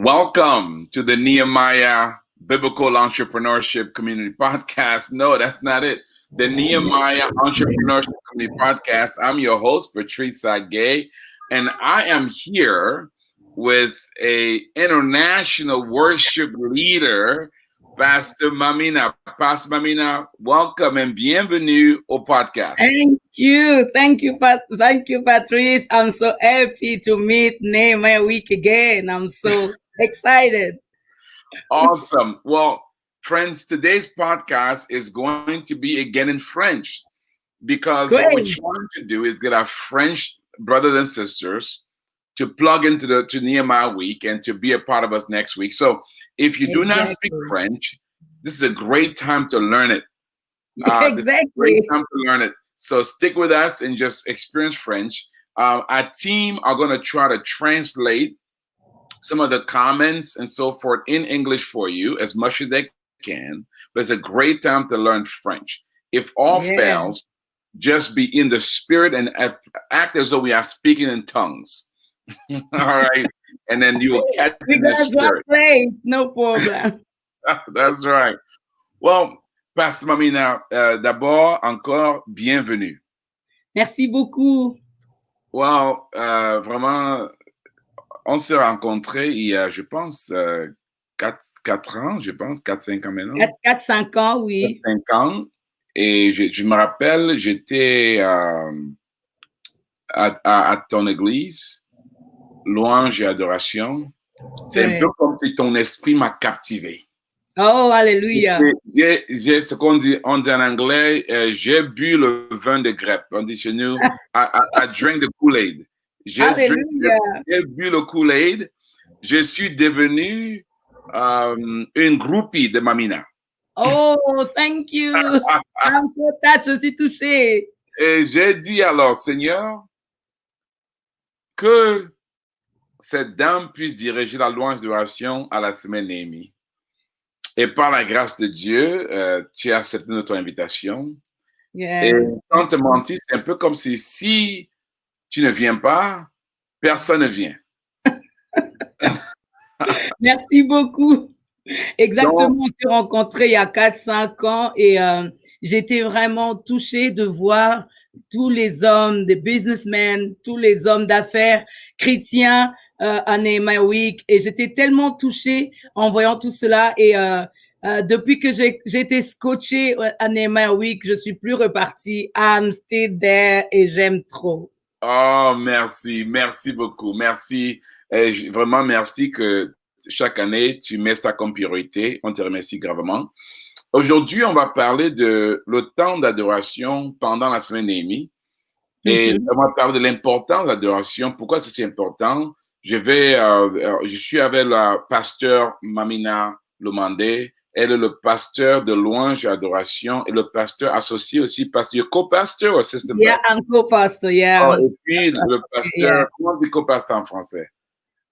Welcome to the Nehemiah Biblical Entrepreneurship Community Podcast. No, that's not it. The Nehemiah Entrepreneurship Community Podcast. I'm your host, Patrice Gay, and I am here with an international worship leader, Pastor Mamina. Pastor Mamina, welcome and bienvenue au podcast. Thank you, Patrice. I'm so happy to meet Nehemiah Week again. I'm so excited. Awesome. Well, friends, today's podcast is going to be again in French because what we're trying to do is get our French brothers and sisters to plug into to Nehemiah Week and to be a part of us next week. So if you do not speak French, this is a great time to learn it. Exactly. Great time to learn it. So stick with us and just experience French. Our team are going to try to translate some of the comments and so forth in English for you as much as they can. But it's a great time to learn French. If all fails, just be in the spirit and act as though we are speaking in tongues. All right. And then you will catch the spirit. No problem. That's right. Well, Pastor Mamina, d'abord, encore bienvenue. Merci beaucoup. Well, vraiment, on s'est rencontrés il y a, je pense, 4 ans, je pense, 4-5 ans maintenant. 4-5 ans, oui. 4-5 ans. Et je me rappelle, j'étais à ton église, louange et adoration. C'est un peu comme si ton esprit m'a captivé. Oh, alléluia. J'ai ce qu'on dit, on dit en anglais, j'ai bu le vin de grapes. On dit chez nous, I drank the Kool-Aid. J'ai bu le Kool-Aid. Je suis devenu une groupie de Mamina. Oh, thank you. I'm so touched, je suis touchée. Et j'ai dit alors, Seigneur, que cette dame puisse diriger la louange d'adoration à la semaine Néhémie. Et par la grâce de Dieu, tu as accepté notre invitation. Et sans te mentir, c'est un peu comme si tu ne viens pas, personne ne vient. Merci beaucoup. Exactement, on s'est rencontrés il y a 4-5 ans et j'étais vraiment touchée de voir tous les hommes, des businessmen, tous les hommes d'affaires chrétiens à Nehemiah Week et j'étais tellement touchée en voyant tout cela et depuis que j'ai été scotchée à Nehemiah Week, je suis plus repartie. I'm still there et j'aime trop. Oh, merci beaucoup, merci, vraiment merci que chaque année, tu mets ça comme priorité. On te remercie gravement. Aujourd'hui, on va parler de le temps d'adoration pendant la semaine Néhémie. Et on va parler de l'importance de l'adoration. Pourquoi c'est si important? Je suis avec la pasteur Mamina Lomandé. Elle est le pasteur de louange et adoration et le pasteur associé aussi, pasteur, co-pasteur ou assistant pastor? Yeah, I'm co-pastor, yeah. Oh, et puis le pasteur, comment on dit co-pasteur en français?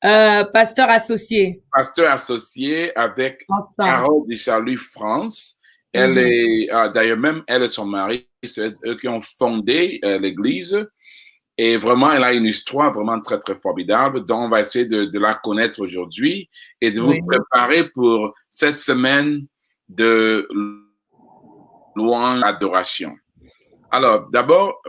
Pasteur associé. Pasteur associé avec Carole de Salut France. Elle est, d'ailleurs, même elle et son mari, c'est eux qui ont fondé l'église. Et vraiment, elle a une histoire vraiment très, très formidable. Donc, on va essayer de la connaître aujourd'hui et de vous préparer pour cette semaine de louange adoration. Alors, d'abord,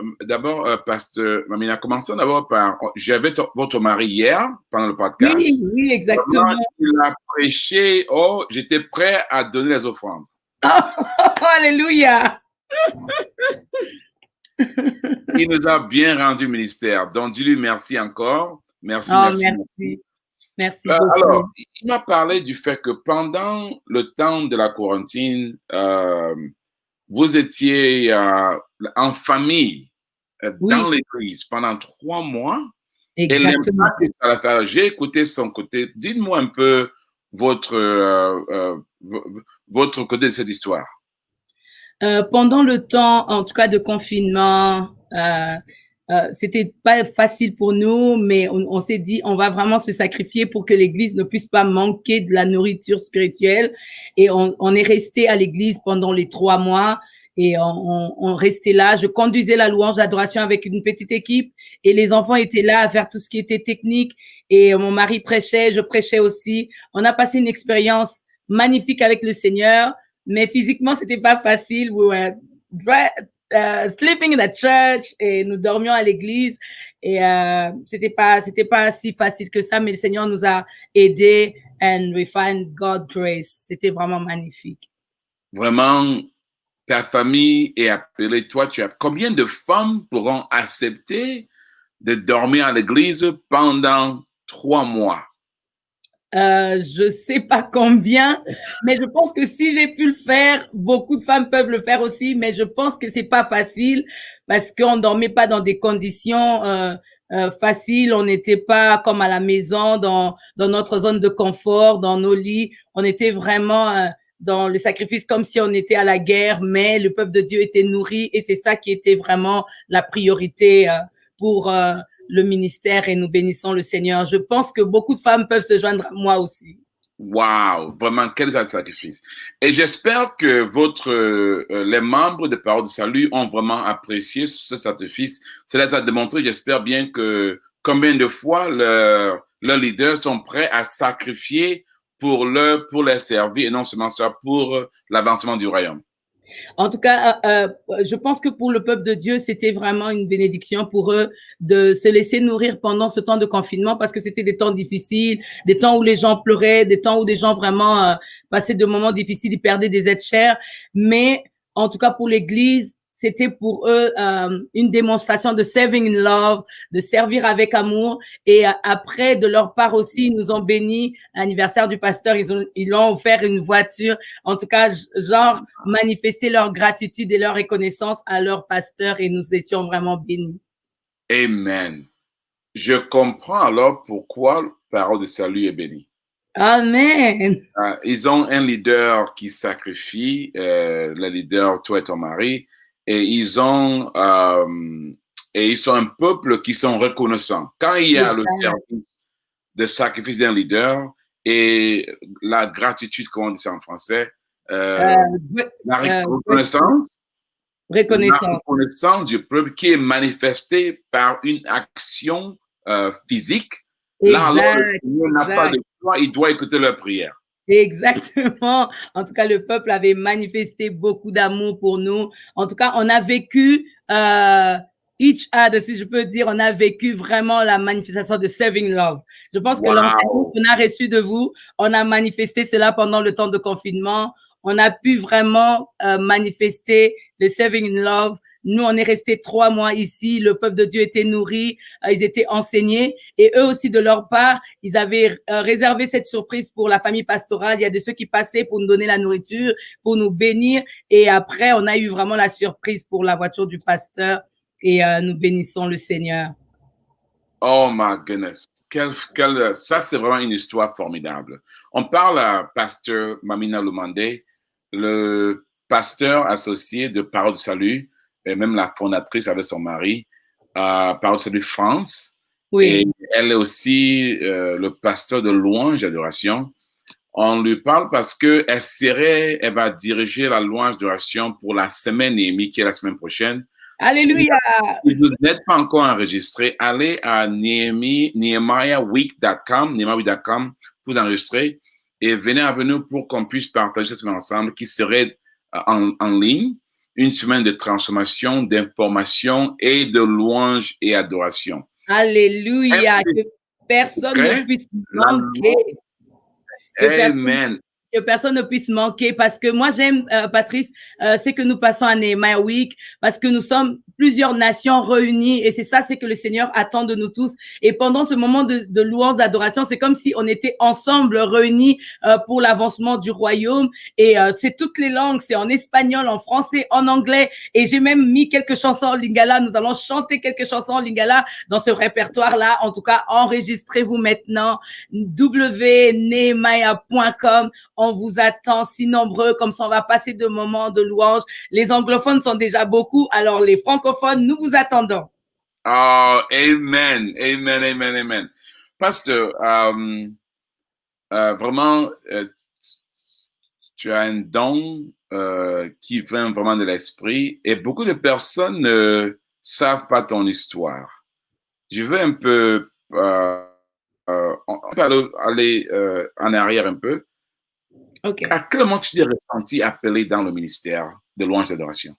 Pasteur Mamina, commençons d'abord par, j'avais votre mari hier pendant le podcast. Oui, exactement. Vraiment, il a prêché, j'étais prêt à donner les offrandes. Oh, alléluia. Il nous a bien rendu ministère. Donc, dis-lui merci encore. Merci. Merci beaucoup. Alors, il m'a parlé du fait que pendant le temps de la quarantaine, vous étiez en famille dans l'église pendant 3 mois. Exactement. Et j'ai écouté son côté. Dites-moi un peu votre côté de cette histoire. Pendant le temps, en tout cas de confinement, c'était pas facile pour nous, mais on s'est dit on va vraiment se sacrifier pour que l'église ne puisse pas manquer de la nourriture spirituelle. Et on est resté à l'église pendant les 3 mois. et on restait là. Je conduisais la louange d'adoration avec une petite équipe et les enfants étaient là à faire tout ce qui était technique et mon mari prêchait, je prêchais aussi. On a passé une expérience magnifique avec le Seigneur, mais physiquement, c'était pas facile. We were sleeping in the church et nous dormions à l'église et c'était pas si facile que ça, mais le Seigneur nous a aidés and we find God's grace. C'était vraiment magnifique. Vraiment, ta famille est appelée, toi, tu as combien de femmes pourront accepter de dormir à l'église pendant 3 mois? Je sais pas combien, mais je pense que si j'ai pu le faire, beaucoup de femmes peuvent le faire aussi, mais je pense que c'est pas facile parce qu'on dormait pas dans des conditions faciles, on n'était pas comme à la maison dans notre zone de confort, dans nos lits, on était vraiment dans le sacrifice comme si on était à la guerre, mais le peuple de Dieu était nourri et c'est ça qui était vraiment la priorité pour le ministère et nous bénissons le Seigneur. Je pense que beaucoup de femmes peuvent se joindre à moi aussi. Wow, vraiment, quel sacrifice. Et j'espère que les membres de Parole de Salut ont vraiment apprécié ce sacrifice. Cela a démontré, j'espère bien que combien de fois leurs leaders sont prêts à sacrifier pour les servir et non seulement ça pour l'avancement du royaume. En tout cas, je pense que pour le peuple de Dieu, c'était vraiment une bénédiction pour eux de se laisser nourrir pendant ce temps de confinement parce que c'était des temps difficiles, des temps où les gens pleuraient, des temps où des gens vraiment passaient de moments difficiles, ils perdaient des êtres chers. Mais en tout cas, pour l'Église, c'était pour eux une démonstration de serving in love, de servir avec amour. Et après, de leur part aussi, ils nous ont bénis. Anniversaire du pasteur, ils ont offert une voiture. En tout cas, genre, manifester leur gratitude et leur reconnaissance à leur pasteur et nous étions vraiment bénis. Amen. Je comprends alors pourquoi Parole de Salut est bénie. Amen. Ils ont un leader qui sacrifie, le leader, toi et ton mari, et ils sont un peuple qui sont reconnaissants. Quand il y a le service de sacrifice d'un leader et la gratitude, comment on dit ça en français, la reconnaissance. La reconnaissance du peuple qui est manifestée par une action physique. Là, alors, le Seigneur n'a pas de choix, il doit écouter leur prière. Exactement. En tout cas, le peuple avait manifesté beaucoup d'amour pour nous. En tout cas, on a vécu each other, si je peux dire, on a vécu vraiment la manifestation de serving love. Je pense que l'enseignement qu'on a reçu de vous, on a manifesté cela pendant le temps de confinement. On a pu vraiment manifester le serving love. Nous, on est restés 3 mois ici. Le peuple de Dieu était nourri. Ils étaient enseignés. Et eux aussi, de leur part, ils avaient réservé cette surprise pour la famille pastorale. Il y a de ceux qui passaient pour nous donner la nourriture, pour nous bénir. Et après, on a eu vraiment la surprise pour la voiture du pasteur. Et nous bénissons le Seigneur. Oh my goodness. Ça, c'est vraiment une histoire formidable. On parle à pasteur Mamina Lumande, le pasteur associé de Parole du Salut, et même la fondatrice avec son mari, Parole du Salut France. Oui. Et elle est aussi le pasteur de louange et adoration. On lui parle parce elle va diriger la louange et adoration pour la semaine Néhémie, qui est la semaine prochaine. Alléluia! Si vous n'êtes pas encore enregistré, allez à nehemiahweek.com, vous enregistrez et venez à nous pour qu'on puisse partager cette semaine ensemble qui serait en ligne, une semaine de transformation, d'information et de louange et adoration. Alléluia! Que personne ne puisse manquer. Amen. Que personne ne puisse manquer parce que moi j'aime, Patrice, c'est que nous passons à Nehemiah Week parce que nous sommes plusieurs nations réunies et c'est ça, c'est que le Seigneur attend de nous tous. Et pendant ce moment de louange, d'adoration, c'est comme si on était ensemble réunis pour l'avancement du royaume et c'est toutes les langues, c'est en espagnol, en français, en anglais et j'ai même mis quelques chansons en lingala. Nous allons chanter quelques chansons en lingala dans ce répertoire-là. En tout cas, enregistrez-vous maintenant, www.nehemiah.com. On vous attend si nombreux, comme ça on va passer de moments de louange. Les anglophones sont déjà beaucoup, alors les francophones, nous vous attendons. Oh, amen, amen, amen, amen. Pasteur, vraiment, tu as un don qui vient vraiment de l'esprit et beaucoup de personnes ne savent pas ton histoire. Je veux un peu, on peut aller en arrière un peu. OK. À quel moment tu t'es ressenti appelé dans le ministère de louange d'adoration?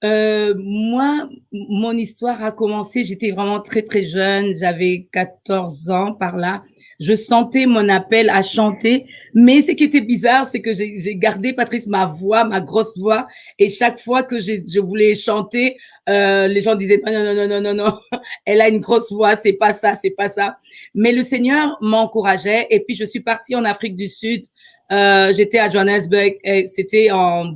Moi, mon histoire a commencé, j'étais vraiment très, très jeune, j'avais 14 ans par là. Je sentais mon appel à chanter, mais ce qui était bizarre, c'est que j'ai gardé, Patrice, ma voix, ma grosse voix, et chaque fois que je voulais chanter, les gens disaient non, non, non, non, non, non, elle a une grosse voix, c'est pas ça, c'est pas ça. Mais le Seigneur m'encourageait, et puis je suis partie en Afrique du Sud. J'étais à Johannesburg, et c'était en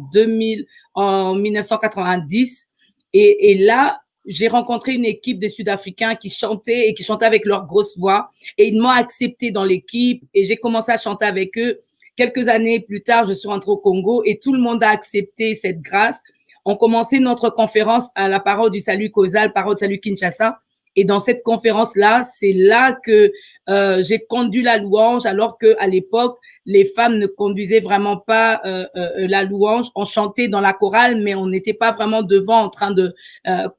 1990. Et là, j'ai rencontré une équipe de Sud-Africains qui chantaient et qui chantaient avec leur grosse voix. Et ils m'ont accepté dans l'équipe et j'ai commencé à chanter avec eux. Quelques années plus tard, je suis rentrée au Congo et tout le monde a accepté cette grâce. On commençait notre conférence à la Parole du Salut Causal, Parole du Salut Kinshasa. Et dans cette conférence-là, c'est là que j'ai conduit la louange, alors qu'à l'époque, les femmes ne conduisaient vraiment pas la louange. On chantait dans la chorale, mais on n'était pas vraiment devant en train de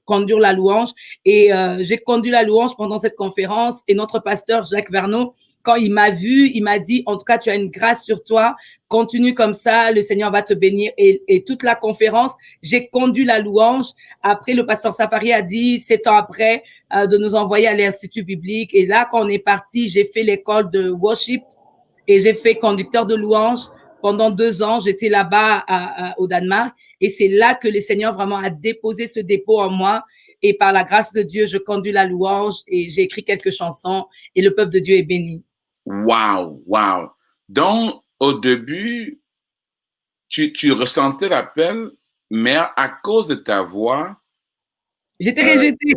conduire la louange. Et j'ai conduit la louange pendant cette conférence. Et notre pasteur, Jacques Verneau, quand il m'a vu, il m'a dit, en tout cas, tu as une grâce sur toi. Continue comme ça, le Seigneur va te bénir. Et toute la conférence, j'ai conduit la louange. Après, le pasteur Safari a dit, 7 ans après, de nous envoyer à l'Institut biblique. Et là, quand on est parti, j'ai fait l'école de worship et j'ai fait conducteur de louange. Pendant 2 ans, j'étais là-bas au Danemark. Et c'est là que le Seigneur vraiment a déposé ce dépôt en moi. Et par la grâce de Dieu, je conduis la louange et j'ai écrit quelques chansons et le peuple de Dieu est béni. Wow, wow. Donc, au début, tu ressentais l'appel, mais à cause de ta voix. J'étais rejetée.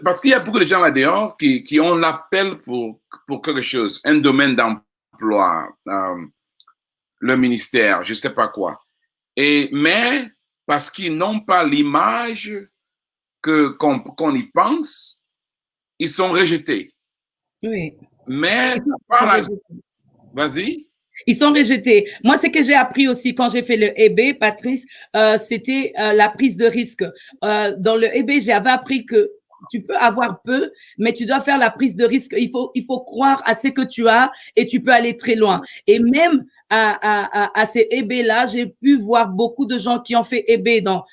Parce qu'il y a beaucoup de gens là-dehors qui ont l'appel pour quelque chose, un domaine d'emploi, le ministère, je ne sais pas quoi. Mais parce qu'ils n'ont pas l'image qu'on y pense, ils sont rejetés. Oui. Mais par la... Vas-y. Ils sont rejetés. Moi, ce que j'ai appris aussi quand j'ai fait le EB, Patrice, c'était la prise de risque. Dans le EB, j'avais appris que tu peux avoir peu, mais tu dois faire la prise de risque. Il faut croire à ce que tu as et tu peux aller très loin. Et même à ces EB-là, j'ai pu voir beaucoup de gens qui ont fait EB dans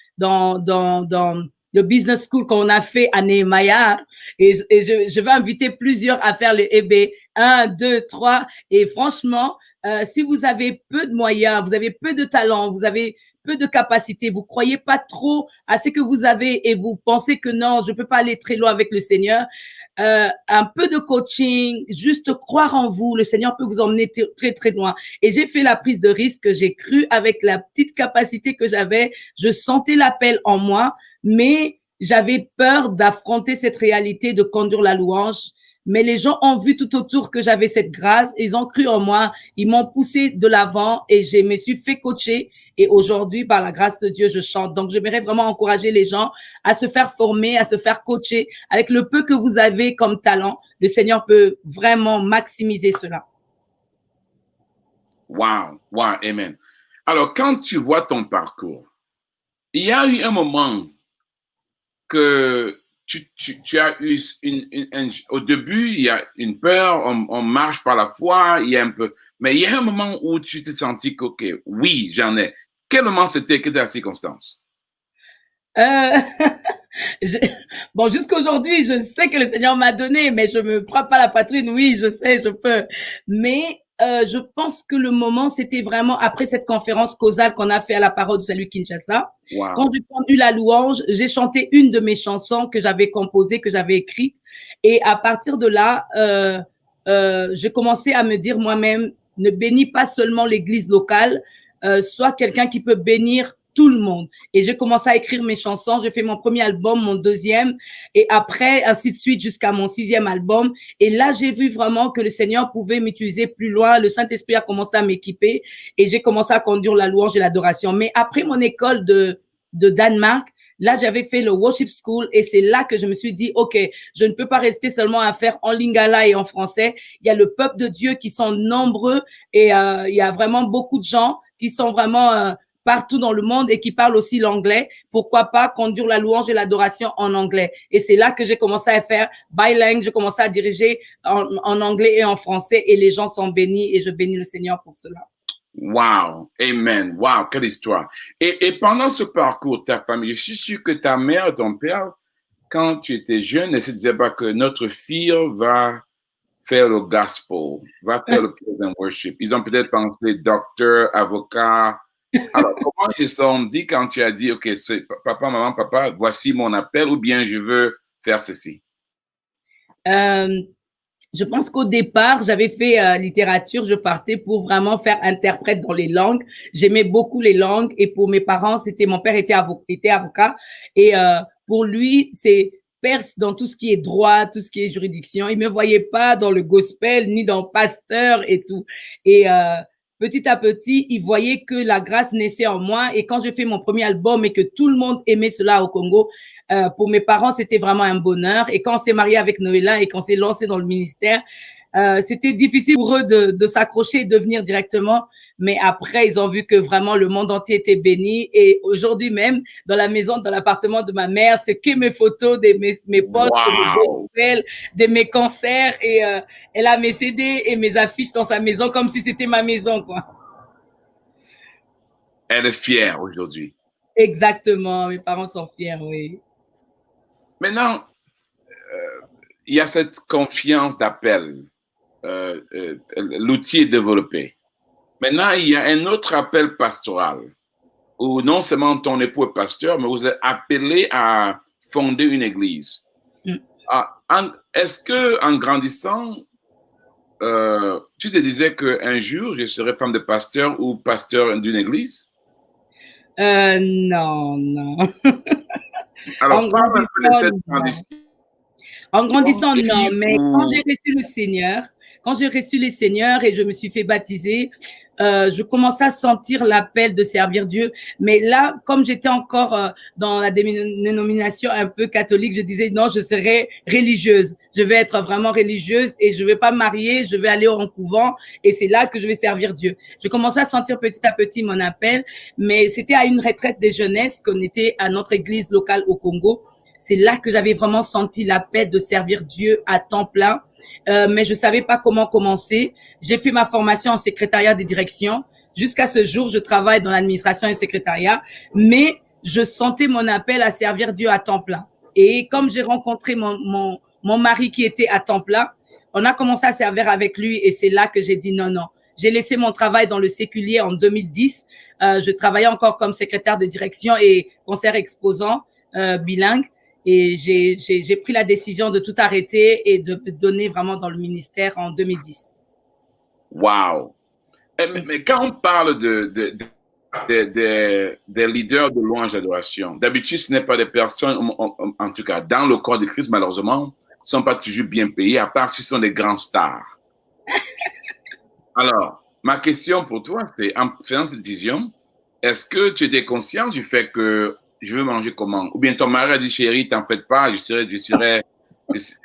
le business school qu'on a fait à Nehemiah. Et je vais inviter plusieurs à faire le EB 1, 2, 3. Et franchement, si vous avez peu de moyens, vous avez peu de talent, vous avez peu de capacités, vous croyez pas trop à ce que vous avez et vous pensez que non, je peux pas aller très loin avec le Seigneur, un peu de coaching, juste croire en vous, le Seigneur peut vous emmener très, très loin. Et j'ai fait la prise de risque, j'ai cru avec la petite capacité que j'avais, je sentais l'appel en moi, mais j'avais peur d'affronter cette réalité de conduire la louange. Mais les gens ont vu tout autour que j'avais cette grâce, ils ont cru en moi, ils m'ont poussé de l'avant et je me suis fait coacher. Et aujourd'hui, par la grâce de Dieu, je chante. Donc, j'aimerais vraiment encourager les gens à se faire former, à se faire coacher. Avec le peu que vous avez comme talent, le Seigneur peut vraiment maximiser cela. Wow, wow, amen. Alors, quand tu vois ton parcours, il y a eu un moment que tu as eu au début, il y a une peur, on marche par la foi, il y a un peu, mais il y a un moment où tu te sentis que, OK, oui, j'en ai. Quel moment c'était que la circonstance? Bon, jusqu'aujourd'hui, je sais que le Seigneur m'a donné, mais je me frappe pas la poitrine. Oui, je sais, je peux. Mais je pense que le moment, c'était vraiment après cette conférence causale qu'on a fait à la Parole du Salut Kinshasa. Wow. Quand j'ai conduit la louange, j'ai chanté une de mes chansons que j'avais composée, que j'avais écrite. Et à partir de là, j'ai commencé à me dire moi-même, ne bénis pas seulement l'église locale, sois quelqu'un qui peut bénir tout le monde. Et j'ai commencé à écrire mes chansons. J'ai fait mon premier album, mon deuxième, et après, ainsi de suite, jusqu'à mon 6e album. Et là, j'ai vu vraiment que le Seigneur pouvait m'utiliser plus loin. Le Saint-Esprit a commencé à m'équiper et j'ai commencé à conduire la louange et l'adoration. Mais après mon école de Danemark, Là, j'avais fait le worship school et c'est là que je me suis dit, OK, je ne peux pas rester seulement à faire en lingala et en français. Il y a le peuple de Dieu qui sont nombreux et il y a vraiment beaucoup de gens qui sont vraiment partout dans le monde et qui parlent aussi l'anglais. Pourquoi pas conduire la louange et l'adoration en anglais? Et c'est là que j'ai commencé à faire bilingue. J'ai commencé à diriger en anglais et en français et les gens sont bénis et je bénis le Seigneur pour cela. Wow, amen, wow, quelle histoire. Et pendant ce parcours, ta famille, je suis sûr que ta mère, ton père, quand tu étais jeune, ne se disaient pas que notre fille va faire le gospel, va faire le praise and worship. Ils ont peut-être pensé docteur, avocat. Alors, comment ils se sont dit quand tu as dit, OK, papa, maman, papa, voici mon appel, ou bien je veux faire ceci? Je pense qu'au départ, j'avais fait littérature, je partais pour vraiment faire interprète dans les langues. J'aimais beaucoup les langues et pour mes parents, mon père était avocat et pour lui, c'est perse dans tout ce qui est droit, tout ce qui est juridiction. Il me voyait pas dans le gospel ni dans pasteur et tout. Et petit à petit, il voyait que la grâce naissait en moi. Et quand j'ai fait mon premier album et que tout le monde aimait cela au Congo, pour mes parents, c'était vraiment un bonheur. Et quand on s'est marié avec Noéla et qu'on s'est lancé dans le ministère, c'était difficile pour eux de s'accrocher et de venir directement. Mais après, ils ont vu que vraiment le monde entier était béni. Et aujourd'hui même, dans la maison, dans l'appartement de ma mère, c'est que mes photos, mes posts, Wow. de mes concerts. Et elle a mes CD et mes affiches dans sa maison comme si c'était ma maison, quoi. Elle est fière aujourd'hui. Exactement, mes parents sont fiers, oui. Maintenant, il y a cette confiance d'appel. L'outil est développé. Maintenant, il y a un autre appel pastoral où non seulement ton époux est pasteur, mais vous êtes appelé à fonder une église. Est-ce que en grandissant, tu te disais qu'un jour, je serais femme de pasteur ou pasteur d'une église? Non, non. Alors, parle un peu de cette transition. En grandissant, non, mais quand j'ai reçu le Seigneur et je me suis fait baptiser, je commençais à sentir l'appel de servir Dieu. Mais là, comme j'étais encore dans la dénomination un peu catholique, je disais non, je serai religieuse. Je vais être vraiment religieuse et je vais pas me marier, je vais aller en couvent et c'est là que je vais servir Dieu. Je commençais à sentir petit à petit mon appel, mais c'était à une retraite des jeunesses qu'on était à notre église locale au Congo. C'est là que j'avais vraiment senti l'appel de servir Dieu à temps plein. Mais je savais pas comment commencer. J'ai fait ma formation en secrétariat de direction. Jusqu'à ce jour, je travaille dans l'administration et le secrétariat, mais je sentais mon appel à servir Dieu à temps plein. Et comme j'ai rencontré mon mari qui était à temps plein, on a commencé à servir avec lui et c'est là que j'ai dit non, non. J'ai laissé mon travail dans le séculier en 2010. Je travaillais encore comme secrétaire de direction et concert exposant bilingue. Et j'ai pris la décision de tout arrêter et de donner vraiment dans le ministère en 2010. Wow! Mais quand on parle des leaders de louange d'adoration, d'habitude, ce n'est pas des personnes, en tout cas, dans le corps de Christ, malheureusement, ne sont pas toujours bien payés, à part si ce sont des grands stars. Alors, ma question pour toi, c'est en faisant cette décision, est-ce que tu étais conscient du fait que je veux manger comment? Ou bien ton mari a dit, chérie, t'en fais pas, je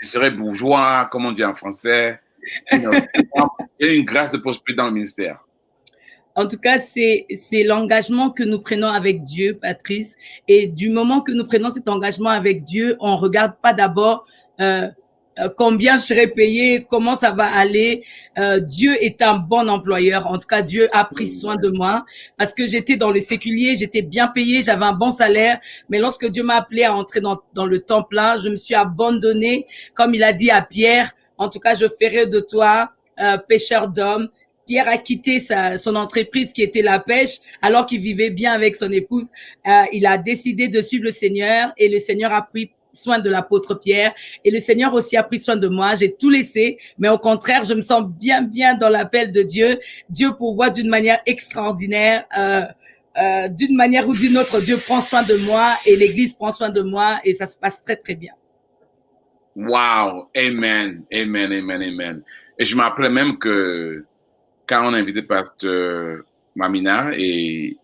serai bourgeois, comme on dit en français. Il y a une grâce de prospérité dans le ministère. En tout cas, c'est l'engagement que nous prenons avec Dieu, Patrice. Et du moment que nous prenons cet engagement avec Dieu, on regarde pas d'abord combien je serai payé, comment ça va aller. Dieu est un bon employeur. En tout cas, Dieu a pris soin de moi parce que j'étais dans le séculier, j'étais bien payée, j'avais un bon salaire. Mais lorsque Dieu m'a appelé à entrer dans le temps plein, je me suis abandonnée. Comme il a dit à Pierre, en tout cas, je ferai de toi pêcheur d'hommes. Pierre a quitté son entreprise qui était la pêche alors qu'il vivait bien avec son épouse. Il a décidé de suivre le Seigneur et le Seigneur a pris soin de l'apôtre Pierre et le Seigneur aussi a pris soin de moi. J'ai tout laissé, mais au contraire, je me sens bien dans l'appel de Dieu. Dieu pourvoit d'une manière extraordinaire. D'une manière ou d'une autre, Dieu prend soin de moi et l'Église prend soin de moi et ça se passe très bien. Wow! Amen, amen, amen, amen. Et je me rappelais même que quand on invitait Pasteur Mamina et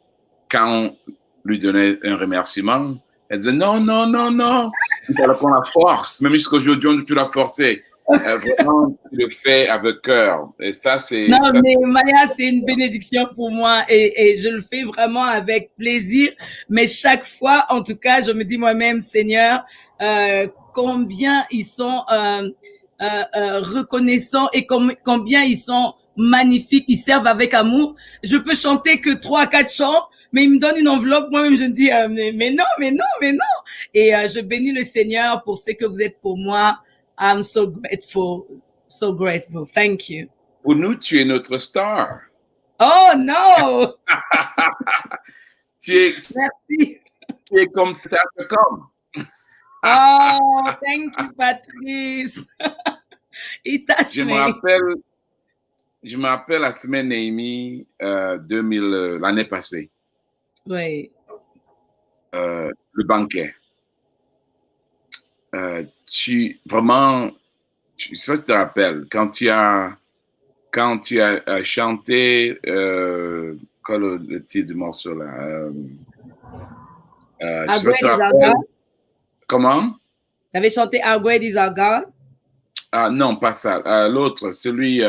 quand on lui donnait un remerciement, Elle disait non, non, non, non. Il fallait qu'on la force. Même jusqu'à aujourd'hui, tu l'as forcé. Vraiment, tu le fais avec cœur. Et ça, c'est. Non, mais Maya, c'est une bénédiction pour moi et je le fais vraiment avec plaisir. Mais chaque fois, en tout cas, je me dis moi-même, Seigneur, combien ils sont reconnaissants et combien ils sont magnifiques, ils servent avec amour. Je peux chanter que 3-4 chants, mais ils me donnent une enveloppe. Moi-même, je me dis, mais non, mais non, mais non. Et je bénis le Seigneur pour ce que vous êtes pour moi. I'm so grateful, so grateful. Thank you. Pour nous, tu es notre star. Oh non! Merci. Tu es comme Tacom. Oh, thank you, Patrice. Je me rappelle la semaine Néhémie 2000, l'année passée. Oui. Le banquet. Vraiment, je sais pas si tu te rappelles, quand tu as chanté, quoi le titre du morceau là? Je sais pas si tu te rappelles. Comment? Tu avais chanté How Great Is Our God? Ah non, pas ça. L'autre, celui.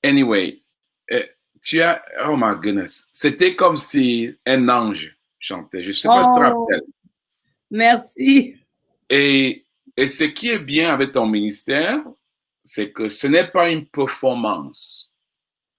Anyway, oh my goodness. C'était comme si un ange chantait. Je ne sais pas si tu te rappelles. Merci. Et ce qui est bien avec ton ministère, c'est que ce n'est pas une performance.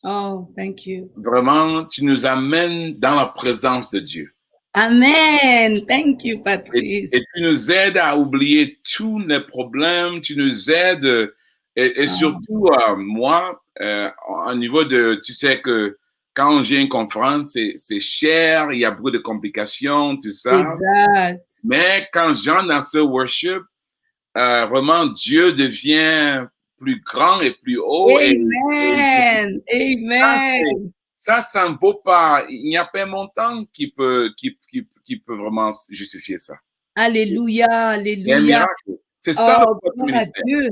Oh, thank you. Vraiment, tu nous amènes dans la présence de Dieu. Amen. Thank you, Patrice. Et tu nous aides à oublier tous les problèmes. Tu nous aides. Et surtout, moi, au niveau de, tu sais que quand j'ai une conférence, c'est cher, il y a beaucoup de complications, tout ça. Exact. Mais quand j'entre dans ce worship, vraiment, Dieu devient plus grand et plus haut. Amen. Amen. Ça ne vaut pas. Il n'y a pas un montant qui peut vraiment justifier ça. Alléluia, alléluia. C'est ça le ministère.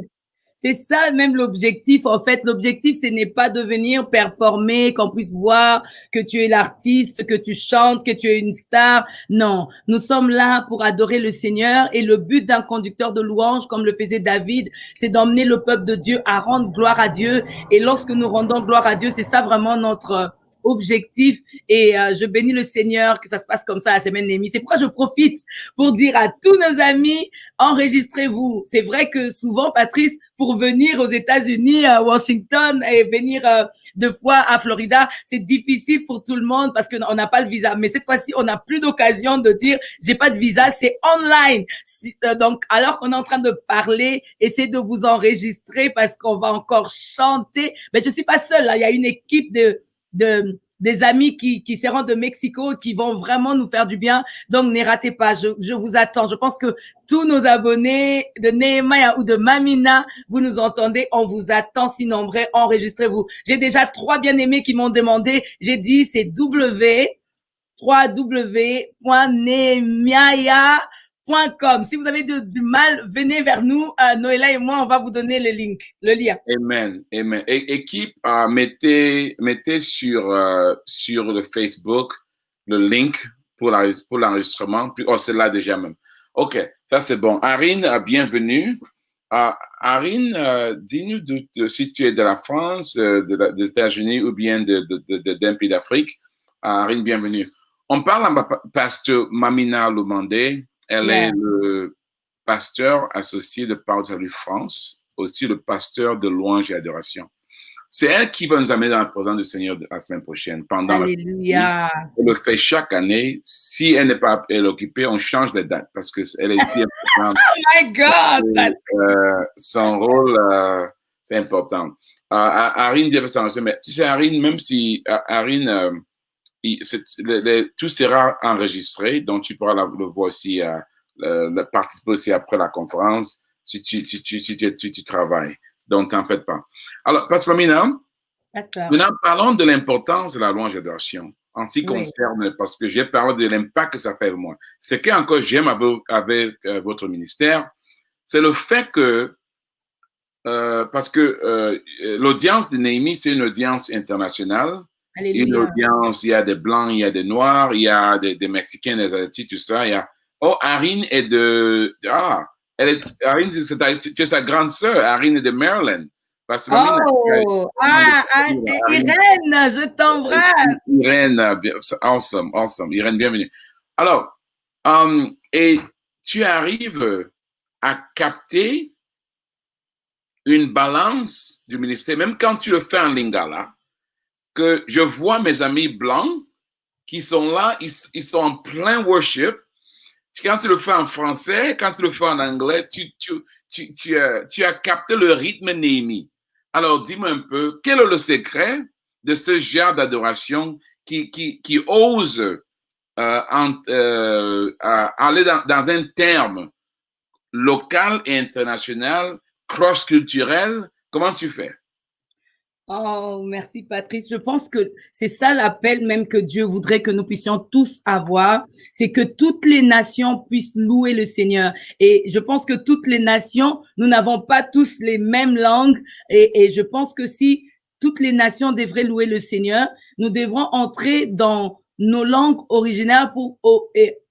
C'est ça même l'objectif. En fait, l'objectif, ce n'est pas de venir performer, qu'on puisse voir que tu es l'artiste, que tu chantes, que tu es une star. Non, nous sommes là pour adorer le Seigneur et le but d'un conducteur de louange, comme le faisait David, c'est d'emmener le peuple de Dieu à rendre gloire à Dieu. Et lorsque nous rendons gloire à Dieu, c'est ça vraiment notre objectif. Et je bénis le Seigneur que ça se passe comme ça la semaine Néhémie. C'est pourquoi je profite pour dire à tous nos amis, enregistrez-vous. C'est vrai que souvent, Patrice, pour venir aux États-Unis, à Washington et venir 2 fois à Florida, c'est difficile pour tout le monde parce qu'on n'a pas le visa. Mais cette fois-ci, on n'a plus d'occasion de dire j'ai pas de visa, c'est online. Donc, alors qu'on est en train de parler, essayez de vous enregistrer parce qu'on va encore chanter. Mais je suis pas seule, là. Il y a une équipe des amis qui se rendent de Mexico, qui vont vraiment nous faire du bien. Donc, ne ratez pas. Je vous attends. Je pense que tous nos abonnés de Nehemiah ou de Mamina, vous nous entendez. On vous attend si nombreux. Enregistrez-vous. J'ai déjà 3 bien-aimés qui m'ont demandé. J'ai dit, c'est www.nehemiah.com. Si vous avez du mal, venez vers nous. Noéla et moi, on va vous donner le lien. Amen, amen. Équipe, mettez sur le Facebook le link pour l'enregistrement. Oh, c'est là déjà même. OK, ça c'est bon. Arine, bienvenue. Arine, dis-nous si tu es de la France, des États-Unis ou bien d'un pays d'Afrique. Arine, bienvenue. On parle à pasteur Mamina Lumandé. Elle est le pasteur associé de Parole de Salut France, aussi le pasteur de louange et adoration. C'est elle qui va nous amener dans la présence du Seigneur la semaine prochaine. Alléluia. Elle le fait chaque année. Si elle n'est pas occupée, on change de date parce qu'elle est ici. Oh my God! Son rôle, c'est important. Arine devait s'enregistrer, mais tu sais, Arine, même si Arine, tout sera enregistré, donc tu pourras le voir aussi, participer aussi après la conférence si tu travailles. Donc, t'en fais pas. Alors, Pasteur Mamina, maintenant, parlons de l'importance de la louange et d'adoration en ce qui concerne, parce que j'ai parlé de l'impact que ça fait de moi. Ce que encore j'aime avec votre ministère, c'est le fait que, parce que l'audience de Néhémie, c'est une audience internationale. Alléluia. Une audience, il y a des Blancs, il y a des Noirs, il y a des Mexicains, des Asiatiques, tout ça. Oh, Arine est de... Ah, Arine, tu es sa grande sœur. Arine est de Maryland. Parce que oh, Irène, je t'embrasse. Irène, awesome, awesome. Irène, bienvenue. Alors, et tu arrives à capter une balance du ministère, même quand tu le fais en lingala, que je vois mes amis blancs qui sont là, ils sont en plein worship. Quand tu le fais en français, quand tu le fais en anglais, tu as capté le rythme Néhémie. Alors, dis-moi un peu, quel est le secret de ce genre d'adoration qui ose aller dans un terme local et international, cross-culturel? Comment tu fais? Oh, merci Patrice. Je pense que c'est ça l'appel même que Dieu voudrait que nous puissions tous avoir, c'est que toutes les nations puissent louer le Seigneur. Et je pense que toutes les nations, nous n'avons pas tous les mêmes langues. Et je pense que si toutes les nations devraient louer le Seigneur, nous devrons entrer dans nos langues originaires pour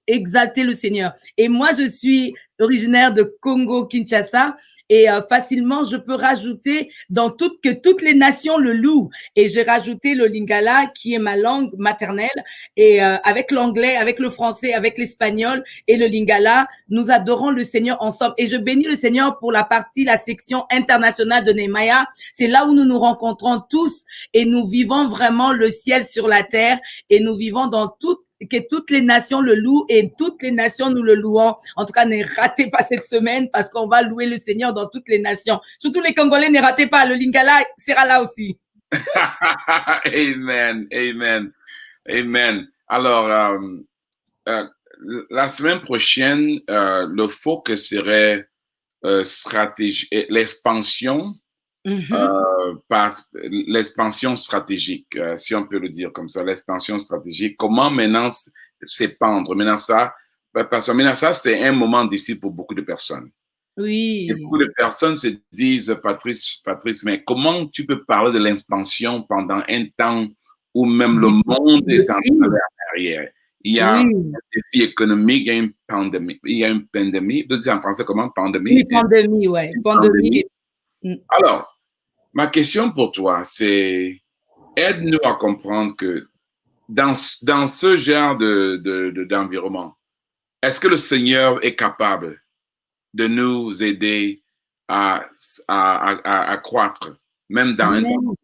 exalter le Seigneur. Et moi, je suis originaire de Congo-Kinshasa. Et facilement, je peux rajouter que toutes les nations le louent. Et j'ai rajouté le lingala, qui est ma langue maternelle. Et avec l'anglais, avec le français, avec l'espagnol et le lingala, nous adorons le Seigneur ensemble. Et je bénis le Seigneur pour la section internationale de Nehemiah. C'est là où nous nous rencontrons tous et nous vivons vraiment le ciel sur la terre. Et nous vivons que toutes les nations le louent et toutes les nations nous le louons. En tout cas, ne ratez pas cette semaine parce qu'on va louer le Seigneur dans toutes les nations. Surtout les Congolais, ne ratez pas. Le lingala sera là aussi. Amen, amen, amen. Alors, la semaine prochaine, le focus serait stratégie, l'expansion. L'expansion stratégique, si on peut le dire comme ça, l'expansion stratégique. Comment maintenant s'épandre? Parce que maintenant ça, c'est un moment d'ici pour beaucoup de personnes. Oui. Et beaucoup de personnes se disent, Patrice, mais comment tu peux parler de l'expansion pendant un temps où même le monde est en train d'aller en arrière? Il y a un défi économique, il y a une pandémie. Tu dis en français comment? Pandémie? Oui, pandémie, ouais. Pandémie. Alors, ma question pour toi, c'est aide-nous à comprendre que dans ce genre d'environnement, est-ce que le Seigneur est capable de nous aider à croître, même dans un temps?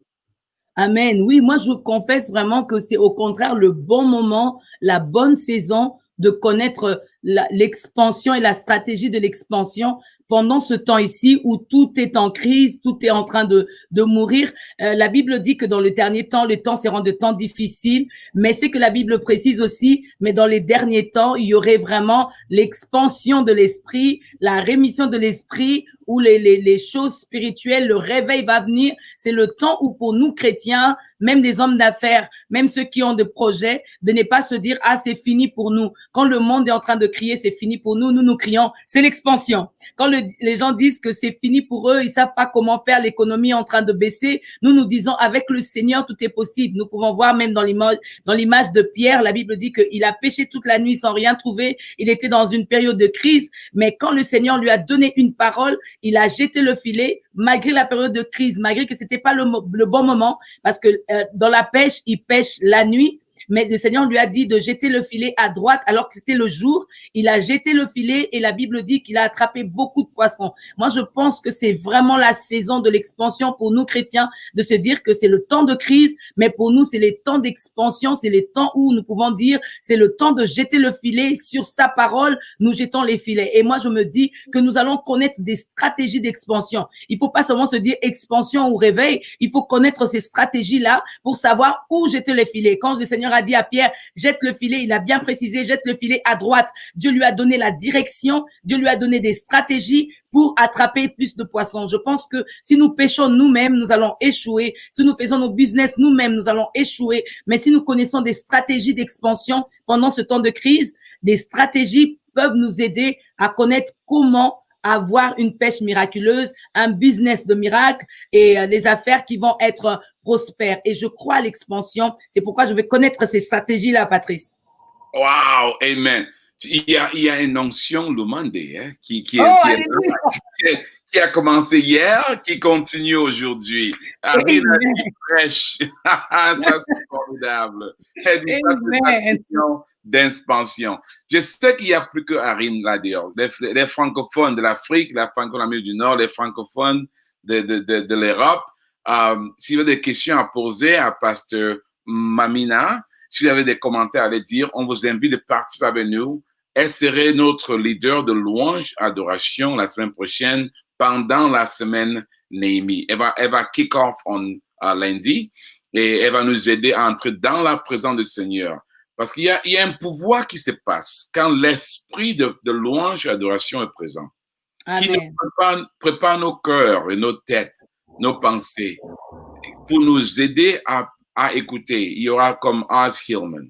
Amen. Oui, moi, je confesse vraiment que c'est au contraire le bon moment, la bonne saison de connaître l'expansion et la stratégie de l'expansion pendant ce temps ici où tout est en crise, tout est en train de mourir. La Bible dit que dans le dernier temps, le temps sera de temps difficiles, mais c'est que la Bible précise aussi, mais dans les derniers temps, il y aurait vraiment l'expansion de l'esprit, la rémission de l'esprit, où les choses spirituelles, le réveil va venir. C'est le temps où pour nous chrétiens, même des hommes d'affaires, même ceux qui ont des projets, de ne pas se dire, ah, c'est fini pour nous. Quand le monde est en train de crier, c'est fini pour nous, nous crions, c'est l'expansion. Quand les gens disent que c'est fini pour eux, ils savent pas comment faire, l'économie est en train de baisser, nous disons, avec le Seigneur, tout est possible. Nous pouvons voir même dans l'image de Pierre, la Bible dit qu'il a pêché toute la nuit sans rien trouver. Il était dans une période de crise, mais quand le Seigneur lui a donné une parole, il a jeté le filet, malgré la période de crise, malgré que c'était pas le bon moment, parce que dans la pêche, il pêche la nuit. Mais le Seigneur lui a dit de jeter le filet à droite alors que c'était le jour. Il a jeté le filet et la Bible dit qu'il a attrapé beaucoup de poissons. Moi, je pense que c'est vraiment la saison de l'expansion pour nous chrétiens, de se dire que c'est le temps de crise, mais pour nous, c'est les temps d'expansion, c'est les temps où nous pouvons dire, c'est le temps de jeter le filet sur sa parole, nous jetons les filets. Et moi, je me dis que nous allons connaître des stratégies d'expansion. Il faut pas seulement se dire expansion ou réveil, il faut connaître ces stratégies-là pour savoir où jeter les filets. Quand le Seigneur a dit à Pierre, jette le filet, il a bien précisé, jette le filet à droite. Dieu lui a donné la direction, Dieu lui a donné des stratégies pour attraper plus de poissons. Je pense que si nous pêchons nous-mêmes, nous allons échouer. Si nous faisons nos business nous-mêmes, nous allons échouer. Mais si nous connaissons des stratégies d'expansion pendant ce temps de crise, des stratégies peuvent nous aider à connaître comment avoir une pêche miraculeuse, un business de miracle et les affaires qui vont être prospères. Et je crois à l'expansion. C'est pourquoi je vais connaître ces stratégies-là, Patrice. Wow, amen. il y a une onction Lumande hein, qui a commencé hier, qui continue aujourd'hui. Arine a dit fraîche. Ça, c'est formidable. Elle dit ça, c'est une question d'expansion. Je sais qu'il n'y a plus que Arine là-dehors. Les francophones de l'Afrique, les francophones de l'Amérique du Nord, les francophones de l'Europe. Si vous avez des questions à poser à Pasteur Mamina, si vous avez des commentaires à les dire, on vous invite de participer avec nous. Elle serait notre leader de louange, adoration la semaine prochaine pendant la semaine Néhémie. Elle va kick off lundi et elle va nous aider à entrer dans la présence du Seigneur. Parce qu'il y a un pouvoir qui se passe quand l'esprit de louange et adoration est présent. Amen. Qui nous prépare nos cœurs et nos têtes, nos pensées pour nous aider à écouter. Il y aura comme Oz Hillman,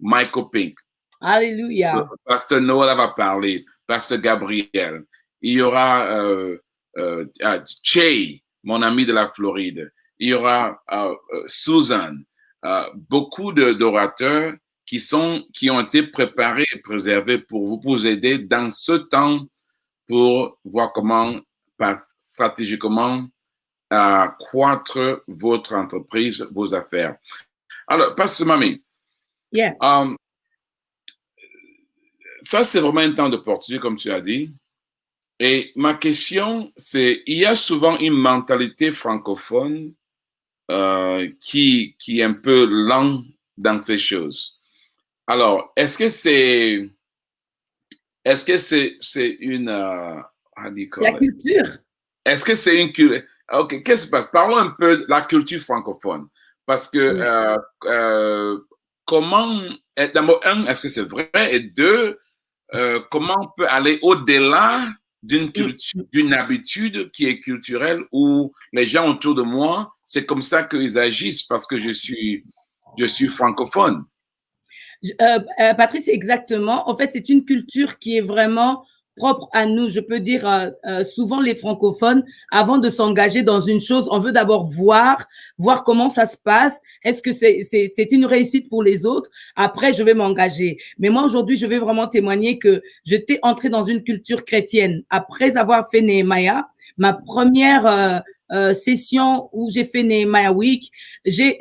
Michael Pink. Alléluia. Pasteur Noël va parler, Pasteur Gabriel. Il y aura Che, mon ami de la Floride. Il y aura Susan. Beaucoup d'orateurs qui ont été préparés et préservés pour vous aider dans ce temps pour voir comment, stratégiquement, croître votre entreprise, vos affaires. Alors, Pasteur Mami. Yeah. Ça, c'est vraiment un temps d'opportunité, comme tu as dit. Et ma question, c'est, il y a souvent une mentalité francophone qui est un peu lent dans ces choses. Alors, est-ce que c'est une... la culture. Est-ce que c'est une culture? OK, qu'est-ce qui se passe? Parlons un peu de la culture francophone. Parce que comment... D'abord, est-ce que c'est vrai? Et deux, comment on peut aller au-delà d'une culture, d'une habitude qui est culturelle où les gens autour de moi, c'est comme ça qu'ils agissent parce que je suis francophone. Patrice, exactement. En fait, c'est une culture qui est vraiment propre à nous. Je peux dire souvent les francophones, avant de s'engager dans une chose, on veut d'abord voir comment ça se passe. Est-ce que c'est une réussite pour les autres? Après, je vais m'engager. Mais moi, aujourd'hui, je vais vraiment témoigner que j'étais entrée dans une culture chrétienne. Après avoir fait Nehemiah, ma première session où j'ai fait Nehemiah Week, j'ai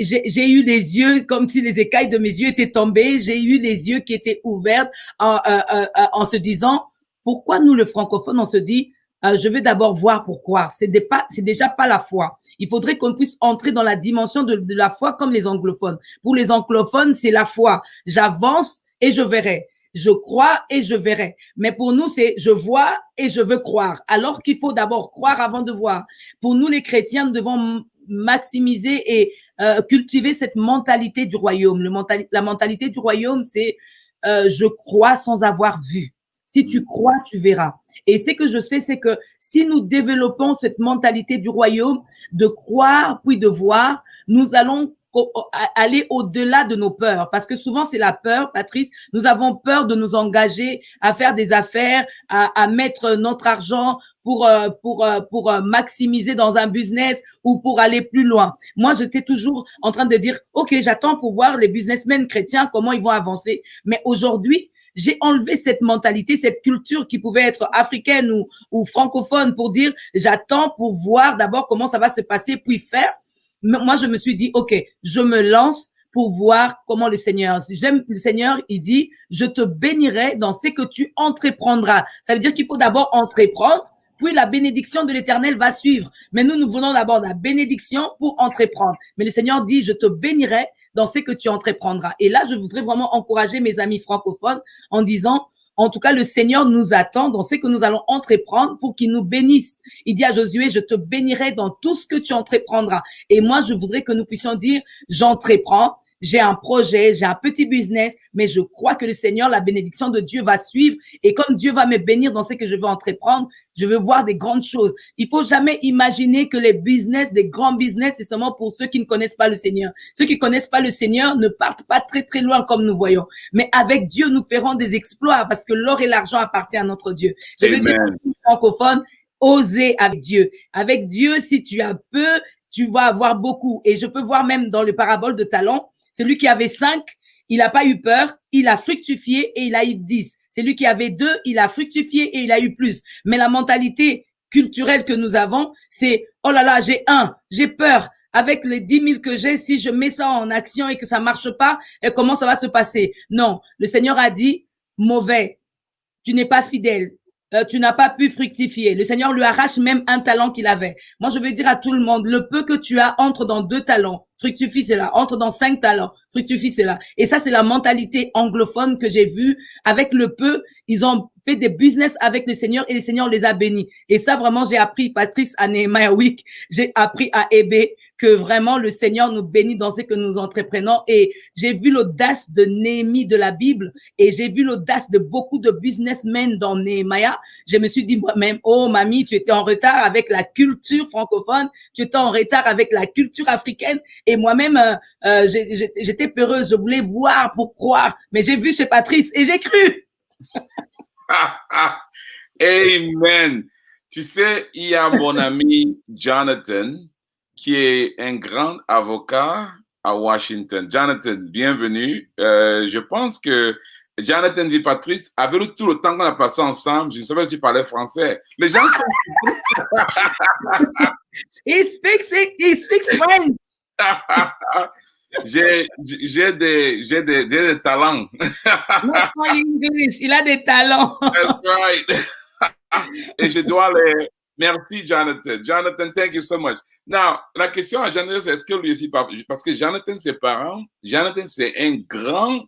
eu les yeux comme si les écailles de mes yeux étaient tombées. J'ai eu les yeux qui étaient ouverts en se disant, pourquoi nous, le francophone, on se dit, je vais d'abord voir pourquoi. C'est déjà pas la foi. Il faudrait qu'on puisse entrer dans la dimension de la foi comme les anglophones. Pour les anglophones, c'est la foi. J'avance et je verrai. Je crois et je verrai. Mais pour nous, c'est je vois et je veux croire. Alors qu'il faut d'abord croire avant de voir. Pour nous, les chrétiens, nous devons maximiser et cultiver cette mentalité du royaume. La mentalité du royaume, c'est je crois sans avoir vu. Si tu crois, tu verras. Et ce que je sais, c'est que si nous développons cette mentalité du royaume, de croire puis de voir, nous allons aller au-delà de nos peurs. Parce que souvent, c'est la peur, Patrice. Nous avons peur de nous engager à faire des affaires, à mettre notre argent pour maximiser dans un business ou pour aller plus loin. Moi, j'étais toujours en train de dire, OK, j'attends pour voir les businessmen chrétiens, comment ils vont avancer. Mais aujourd'hui, j'ai enlevé cette mentalité, cette culture qui pouvait être africaine ou francophone pour dire, j'attends pour voir d'abord comment ça va se passer, puis faire. Moi, je me suis dit, OK, je me lance pour voir comment le Seigneur, le Seigneur, il dit, je te bénirai dans ce que tu entreprendras. Ça veut dire qu'il faut d'abord entreprendre, puis la bénédiction de l'Éternel va suivre. Mais nous voulons d'abord la bénédiction pour entreprendre. Mais le Seigneur dit, je te bénirai dans ce que tu entreprendras. Et là, je voudrais vraiment encourager mes amis francophones en disant, en tout cas, le Seigneur nous attend dans ce que nous allons entreprendre pour qu'il nous bénisse. Il dit à Josué, je te bénirai dans tout ce que tu entreprendras. Et moi, je voudrais que nous puissions dire, j'entreprends. J'ai un projet, j'ai un petit business, mais je crois que le Seigneur, la bénédiction de Dieu va suivre. Et comme Dieu va me bénir dans ce que je veux entreprendre, je veux voir des grandes choses. Il faut jamais imaginer que les business, des grands business, c'est seulement pour ceux qui ne connaissent pas le Seigneur. Ceux qui connaissent pas le Seigneur ne partent pas très, très loin comme nous voyons. Mais avec Dieu, nous ferons des exploits parce que l'or et l'argent appartiennent à notre Dieu. Je veux dire, francophone, osez avec Dieu. Avec Dieu, si tu as peu, tu vas avoir beaucoup. Et je peux voir même dans le parabole de talents, celui qui avait 5, il n'a pas eu peur, il a fructifié et il a eu 10. C'est lui qui avait 2, il a fructifié et il a eu plus. Mais la mentalité culturelle que nous avons, c'est « Oh là là, j'ai 1, j'ai peur. Avec les 10 000 que j'ai, si je mets ça en action et que ça marche pas, et comment ça va se passer ?» Non, le Seigneur a dit « Mauvais, tu n'es pas fidèle. » Tu n'as pas pu fructifier. Le Seigneur lui arrache même un talent qu'il avait. Moi, je veux dire à tout le monde, le peu que tu as, entre dans 2 talents, fructifie cela. Entre dans 5 talents, fructifie cela. Et ça, c'est la mentalité anglophone que j'ai vue. Avec le peu, ils ont fait des business avec le Seigneur et le Seigneur les a bénis. Et ça, vraiment, j'ai appris, Patrice, à Nehemiah Week, j'ai appris à Ebe, que vraiment le Seigneur nous bénit dans ce que nous entreprenons. Et j'ai vu l'audace de Néhémie de la Bible et j'ai vu l'audace de beaucoup de businessmen dans Nehemiah. Je me suis dit moi-même, oh mamie, tu étais en retard avec la culture francophone, tu étais en retard avec la culture africaine. Et moi-même, j'étais peureuse, je voulais voir pour croire. Mais j'ai vu chez Patrice et j'ai cru. Amen. Tu sais, il y a mon ami Jonathan, qui est un grand avocat à Washington. Jonathan, bienvenue. Je pense que Jonathan dit, Patrice, avec tout le temps qu'on a passé ensemble, je savais que tu parlais français. Les gens sont... He speaks French. J'ai des talents. Il a des talents. That's right. Et je dois les... Merci, Jonathan. Jonathan, thank you so much. Now, la question à Jonathan, c'est est-ce que lui aussi parle? Parce que Jonathan, ses parents, Jonathan, c'est un grand...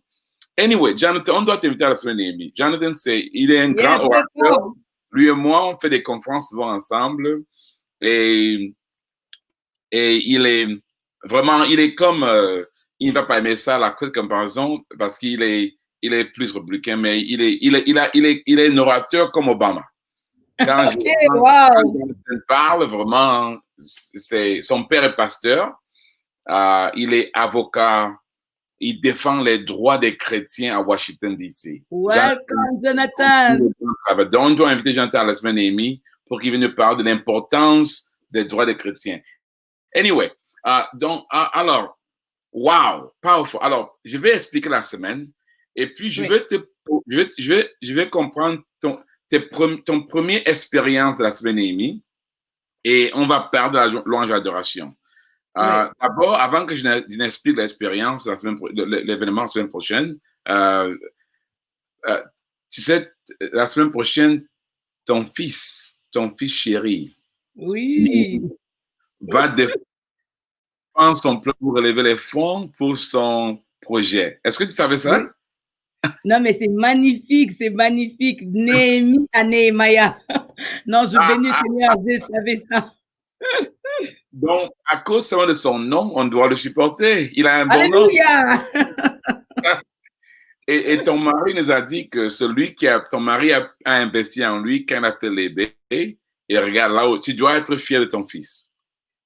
Anyway, Jonathan, on doit t'inviter à la semaine Néhémie. Jonathan, il est un grand orateur. Lui et moi, on fait des conférences souvent ensemble. Et il est vraiment, il est comme... il ne va pas aimer ça, la comparaison, parce qu'il est plus républicain, mais il est un orateur comme Obama. Quand je parle, vraiment, son père est pasteur, il est avocat, il défend les droits des chrétiens à Washington, D.C. Welcome, Jonathan. Donc, on doit inviter Jonathan à la semaine Néhémie pour qu'il vienne nous parler de l'importance des droits des chrétiens. Anyway, donc, alors, wow, powerful. Alors, je vais expliquer la semaine et puis je vais comprendre ton première expérience de la semaine Néhémie et on va parler de la louange et l'adoration. D'abord, avant que je n'explique l'expérience, l'événement la semaine prochaine, tu sais, la semaine prochaine, ton fils chéri, va défendre son plan pour relever les fonds pour son projet. Est-ce que tu savais ça? Oui. Non, mais c'est magnifique, Néhémie à Nehemiah. Non, je bénis Seigneur, je savais ça. Donc, à cause seulement de son nom, on doit le supporter. Il a un bon nom. Alléluia! Et ton mari nous a dit que ton mari a investi en lui quand il a fait l'aider. Et regarde là, tu dois être fier de ton fils.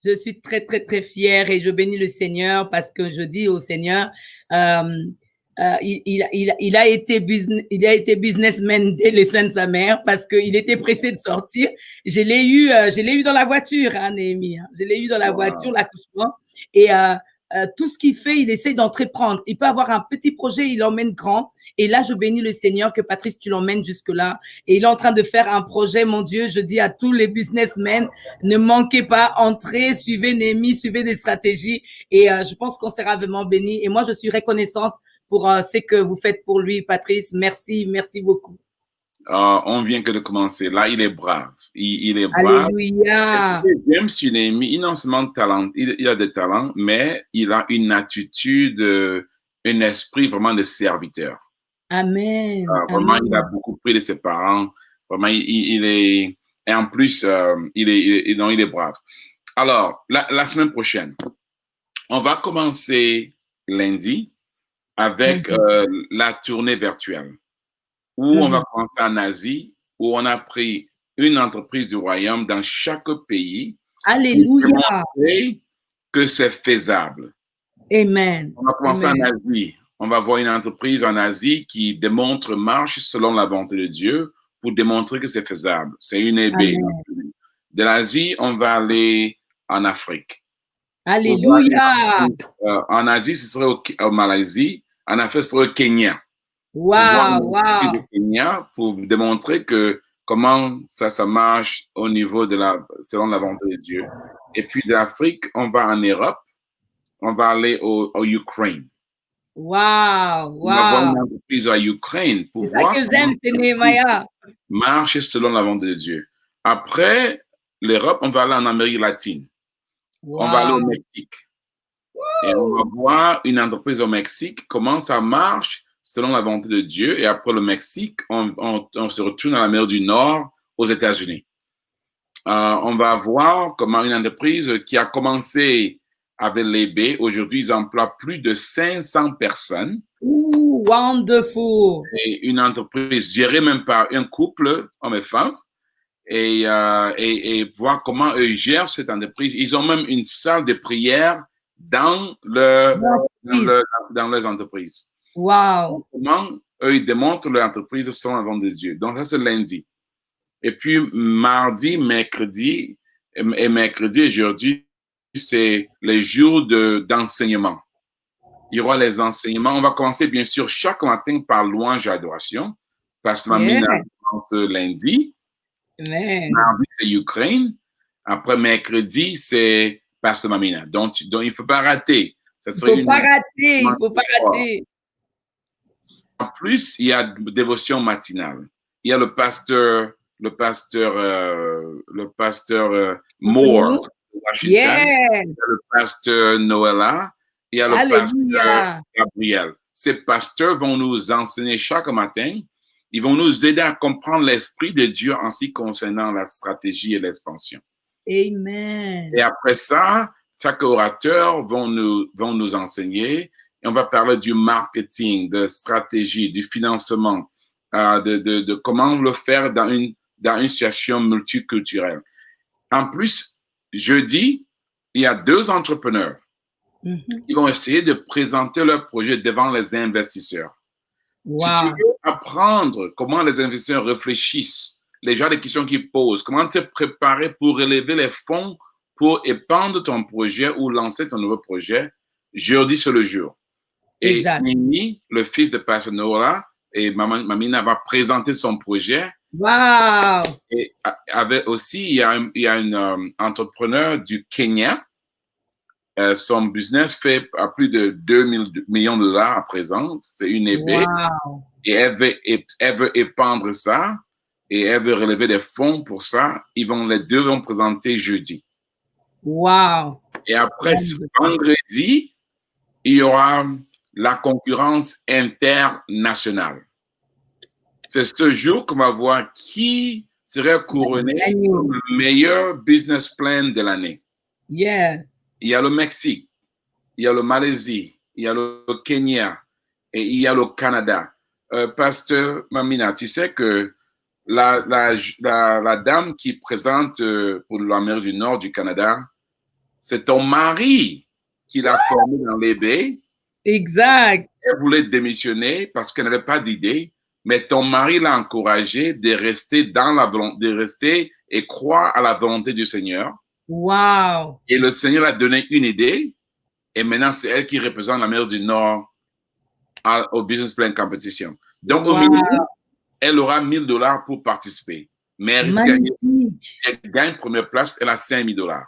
Je suis très, très, très fière et je bénis le Seigneur parce que je dis au Seigneur, il a été businessman dès le sein de sa mère parce qu'il était pressé de sortir. Je l'ai eu dans la voiture, hein, Néhémie. Hein. Je l'ai eu dans la voiture, l'accouchement. Et tout ce qu'il fait, il essaie d'entreprendre. Il peut avoir un petit projet, il l'emmène grand. Et là, je bénis le Seigneur que Patrice, tu l'emmènes jusque-là. Et il est en train de faire un projet, mon Dieu. Je dis à tous les businessmen, ne manquez pas, entrez, suivez Néhémie, suivez des stratégies. Et je pense qu'on sera vraiment bénis. Et moi, je suis reconnaissante pour ce que vous faites pour lui, Patrice. Merci beaucoup. On vient que de commencer. Là, il est brave. Il est brave. Alléluia. J'aime sur Néhémie, il non seulement talent, il a des talents, mais il a une attitude, un esprit vraiment de serviteur. Amen. Vraiment, Amen. il a beaucoup pris de ses parents. Vraiment, il est... Et en plus, il est brave. Alors, la semaine prochaine, on va commencer lundi avec la tournée virtuelle, où on va commencer en Asie, où on a pris une entreprise du royaume dans chaque pays. Alléluia. Pour montrer que c'est faisable. Amen. On va commencer en Asie. On va voir une entreprise en Asie qui marche selon la volonté de Dieu pour démontrer que c'est faisable. C'est une ébé. De l'Asie, on va aller en Afrique. Alléluia. En Asie, ce serait au Malaisie. En Afrique, ce serait au Kenya. Wow, wow. Du Kenya pour démontrer que comment ça marche au niveau selon la volonté de Dieu. Et puis d'Afrique, on va en Europe, on va aller au Ukraine. Wow, On va voir une wow. entreprise à Ukraine pour C'est ça voir que j'aime, c'est Nehemiah. marche selon la volonté de Dieu. Après l'Europe, on va aller en Amérique latine. On va aller au Wow. Mexique. Et on va voir une entreprise au Mexique, comment ça marche selon la volonté de Dieu. Et après le Mexique, on se retourne à l'Amérique du Nord, aux États-Unis. On va voir comment une entreprise qui a commencé avec l'eBay, aujourd'hui, ils emploient plus de 500 personnes. Ooh, wonderful. Et une entreprise gérée même par un couple, homme et femme. Et voir comment eux gèrent cette entreprise. Ils ont même une salle de prière dans leurs entreprises. Wow. Comment eux, ils démontrent leur entreprise selon la volonté de Dieu. Donc, ça, c'est lundi. Et puis, mardi, mercredi et jeudi, c'est les jours d'enseignement. Il y aura les enseignements. On va commencer, bien sûr, chaque matin par louange et adoration. Parce que Mamina commence lundi. Amen. Mardi, c'est Ukraine. Après, mercredi, c'est Pasteur Mamina. Donc, il ne faut pas rater. Il ne faut pas rater. Il ne faut pas rater. En plus, il y a dévotion matinale. Il y a le pasteur Moore de Washington. Yes. Il y a le pasteur Noëlla. Il y a le pasteur Gabriel. Ces pasteurs vont nous enseigner chaque matin. Ils vont nous aider à comprendre l'esprit de Dieu en ce qui concernant la stratégie et l'expansion. Amen. Et après ça, chaque orateur vont nous enseigner. Et on va parler du marketing, de stratégie, du financement, de comment le faire dans une situation multiculturelle. En plus, jeudi, il y a 2 entrepreneurs qui vont essayer de présenter leur projet devant les investisseurs. Wow. Si tu veux apprendre comment les investisseurs réfléchissent, les gens des questions qu'ils posent, comment te préparer pour relever les fonds pour épandre ton projet ou lancer ton nouveau projet, jeudi, c'est le jour. Et Mimi, le fils de Pasteur Noëlla, et Mamina va présenter son projet. Wow. Et avec aussi, il y a un entrepreneur du Kenya. Son business fait à plus de 2 millions de dollars à présent. C'est une eBay. Wow. Et elle veut épandre ça et elle veut relever des fonds pour ça. Les 2 vont présenter jeudi. Wow. Et après, vendredi, il y aura la concurrence internationale. C'est ce jour qu'on va voir qui serait couronné comme le meilleur business plan de l'année. Yes. Il y a le Mexique, il y a le Malaisie, il y a le Kenya et il y a le Canada. Pasteur Mamina, tu sais que la dame qui présente pour l'Amérique du Nord du Canada, c'est ton mari qui l'a formé dans l'eBay. Exact. Elle voulait démissionner parce qu'elle n'avait pas d'idée, mais ton mari l'a encouragé de rester et croire à la volonté du Seigneur. Wow. Et le Seigneur a donné une idée, et maintenant c'est elle qui représente l'Amérique du Nord au Business Plan Competition. Donc, au minimum, elle aura $1,000 pour participer. Mais elle gagne première place, elle a $5,000.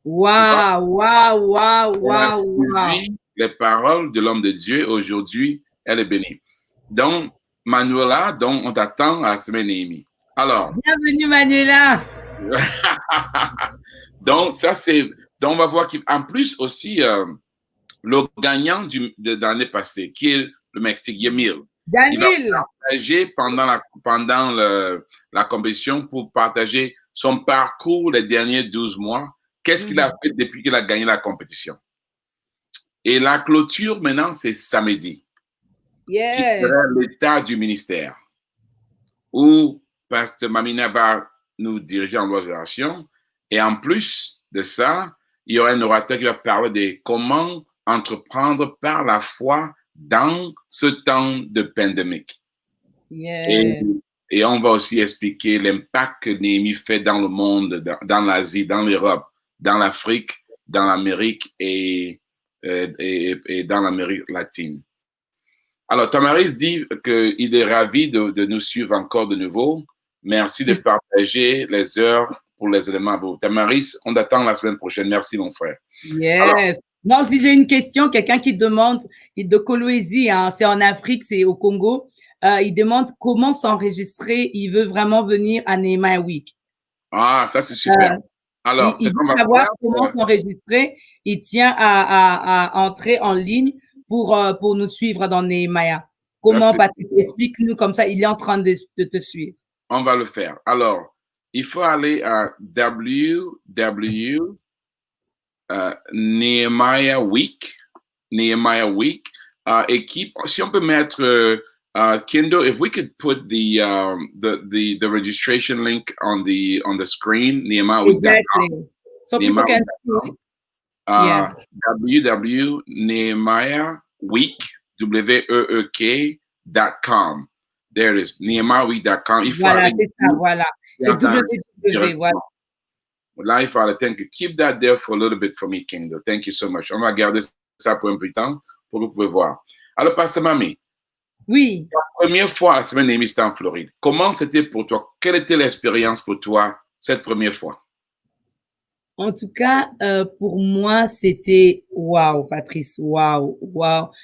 Wow, wow, wow, wow. Les paroles de l'homme de Dieu, aujourd'hui, elle est bénie. Donc, Manuela, on t'attend à la semaine Néhémie. Alors. Bienvenue, Manuela. Donc, on va voir qu'en plus aussi, le gagnant de l'année passée, qui est le Mexique, Yemil. Il va partager pendant la compétition pour partager son parcours les derniers 12 mois. Qu'est-ce qu'il a fait depuis qu'il a gagné la compétition? Et la clôture, maintenant, c'est samedi. Yes. Qui sera l'état du ministère. Où Pasteur Mamina va nous diriger en l'oration. Et en plus de ça, il y aura un orateur qui va parler de comment entreprendre par la foi dans ce temps de pandémie. Yeah. Et on va aussi expliquer l'impact que Néhémie fait dans le monde, dans l'Asie, dans l'Europe, dans l'Afrique, dans l'Amérique et dans l'Amérique latine. Alors, Tamaris dit qu'il est ravi de nous suivre encore de nouveau. Merci de partager les heures pour les éléments. Tamaris, on t'attend la semaine prochaine. Merci, mon frère. Yes. Alors, moi aussi, j'ai une question. Quelqu'un qui demande, de Kolwezi, hein, c'est en Afrique, c'est au Congo. Il demande comment s'enregistrer. Il veut vraiment venir à Nehemiah Week. Ah, ça, c'est super. Alors, il veut savoir comment s'enregistrer. Il tient à entrer en ligne pour nous suivre dans Nehemiah. Comment, Patrick? Explique-nous comme ça. Il est en train de te suivre. On va le faire. Alors, il faut aller à Nehemiah Week. Nehemiah Week. Équipe, si on peut mettre Kindle, if we could put the registration link on the screen, NehemiahWeek.com. Exactly. So people can see. www.nehemiahweek.com. There it is, NehemiahWeek.com. Voilà, c'est ça, voilà. C'est www, voilà. Là, il faut thank you. Keep that there for a little bit for me, Kindle. Thank you so much. On va garder ça pour un peu de temps pour que vous pouvez voir. Alors, Pasteur Mamie. Oui. La première fois à la semaine Nehemie, c'était en Floride. Comment c'était pour toi? Quelle était l'expérience pour toi cette première fois? En tout cas, pour moi, c'était waouh, Patrice, waouh.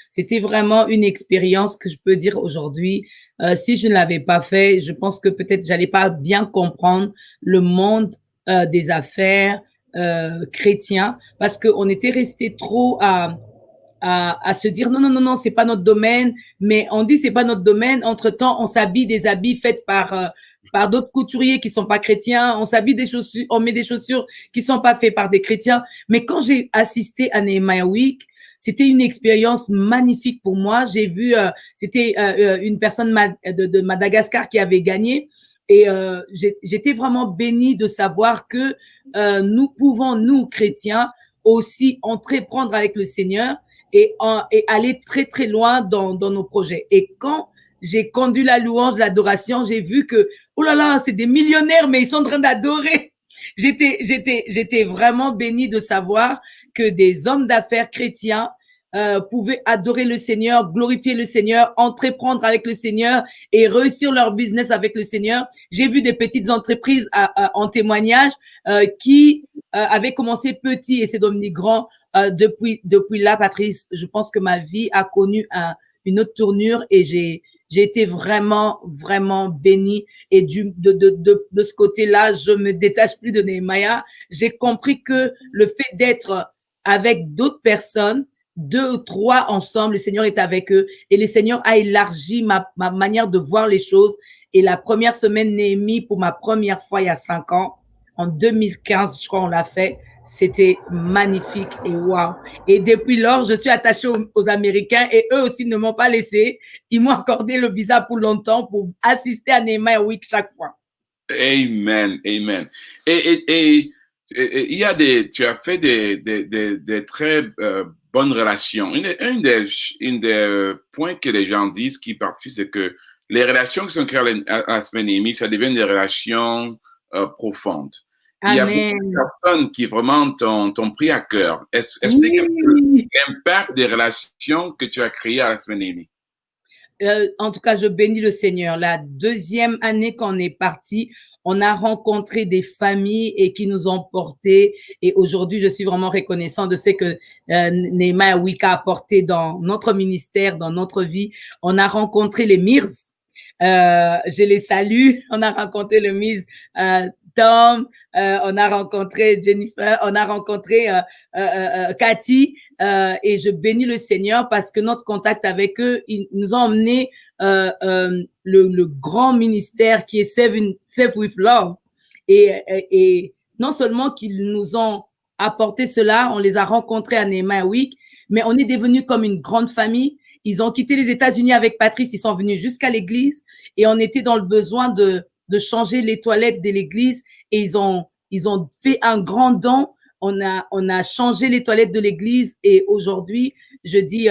C'était vraiment une expérience que je peux dire aujourd'hui. Si je ne l'avais pas fait, je pense que peut-être j'allais pas bien comprendre le monde des affaires chrétiens, parce qu'on était resté trop à se dire non, c'est pas notre domaine, mais on dit c'est pas notre domaine. Entre-temps, on s'habille des habits faits par d'autres couturiers qui sont pas chrétiens, on s'habille des chaussures, on met des chaussures qui sont pas faites par des chrétiens. Mais quand j'ai assisté à Nehemiah Week, c'était une expérience magnifique pour moi. J'ai vu, c'était une personne de Madagascar qui avait gagné. Et j'étais vraiment bénie de savoir que nous pouvons, nous chrétiens, aussi entreprendre avec le Seigneur et aller très très loin dans nos projets. Et quand j'ai conduit la louange, l'adoration, j'ai vu que oh là là, c'est des millionnaires, mais ils sont en train d'adorer. J'étais vraiment bénie de savoir que des hommes d'affaires chrétiens pouvaient adorer le Seigneur, glorifier le Seigneur, entreprendre avec le Seigneur et réussir leur business avec le Seigneur. J'ai vu des petites entreprises en témoignage qui avaient commencé petit et c'est devenu grand. Depuis là, Patrice, je pense que ma vie a connu une autre tournure et j'ai été vraiment, vraiment bénie. Et de ce côté-là, je me détache plus de Nehemiah. J'ai compris que le fait d'être avec d'autres personnes, 2 ou 3 ensemble, le Seigneur est avec eux et le Seigneur a élargi ma manière de voir les choses. Et la première semaine Néhémie, pour ma première fois il y a 5 ans, en 2015, je crois on l'a fait, c'était magnifique et waouh. Et depuis lors, je suis attachée aux Américains et eux aussi ne m'ont pas laissé. Ils m'ont accordé le visa pour longtemps pour assister à Nehemiah Week chaque fois. Amen, amen. Et il y a tu as fait des très bonnes relations. Un des points que les gens disent qui participent, c'est que les relations qui sont créées à la semaine Nehemie, ça devient des relations profondes. Amen. Il y a beaucoup de personnes qui vraiment t'ont pris à cœur. Explique un peu l'impact des relations que tu as créées à la semaine Nehemie. En tout cas, je bénis le Seigneur. La deuxième année qu'on est parti, on a rencontré des familles et qui nous ont portés. Et aujourd'hui, je suis vraiment reconnaissant de ce que Nehemiah Week a apporté dans notre ministère, dans notre vie. On a rencontré les Mirs. Je les salue. On a rencontré le Mirs Tom, on a rencontré Jennifer, on a rencontré Cathy et je bénis le Seigneur parce que notre contact avec eux, ils nous ont emmené le grand ministère qui est Save with Love et non seulement qu'ils nous ont apporté cela, on les a rencontrés à Nehemiah Week, mais on est devenus comme une grande famille. Ils ont quitté les États-Unis avec Patrice, ils sont venus jusqu'à l'église et on était dans le besoin de changer les toilettes de l'église et ils ont fait un grand don. On a changé les toilettes de l'église et aujourd'hui, je dis,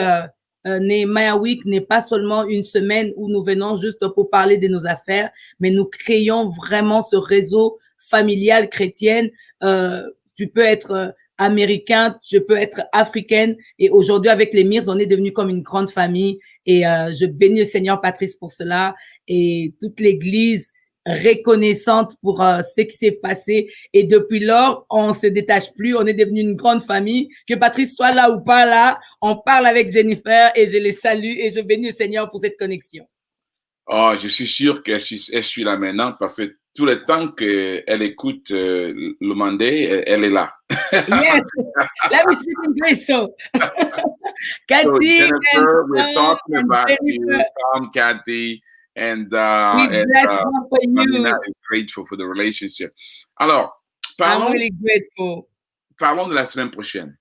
Nehemiah Week n'est pas seulement une semaine où nous venons juste pour parler de nos affaires, mais nous créons vraiment ce réseau familial chrétien. Tu peux être américain, je peux être africaine. Et aujourd'hui, avec les Mirs, on est devenu comme une grande famille. Et je bénis le Seigneur, Patrice, pour cela. Et toute l'Église reconnaissante pour ce qui s'est passé. Et depuis lors, on se détache plus. On est devenu une grande famille. Que Patrice soit là ou pas là, on parle avec Jennifer et je les salue et je bénis le Seigneur pour cette connexion. Oh, je suis sûr qu'elle suit là maintenant parce que tout le temps qu'elle écoute le Monday, elle est là. Yes, let me speak English. So, Kathy, so Jennifer, we're talking about Jennifer. you, Tom, Kathy, and Mamina is grateful for the relationship. Alors, I'm really grateful. Parlons de la semaine prochaine.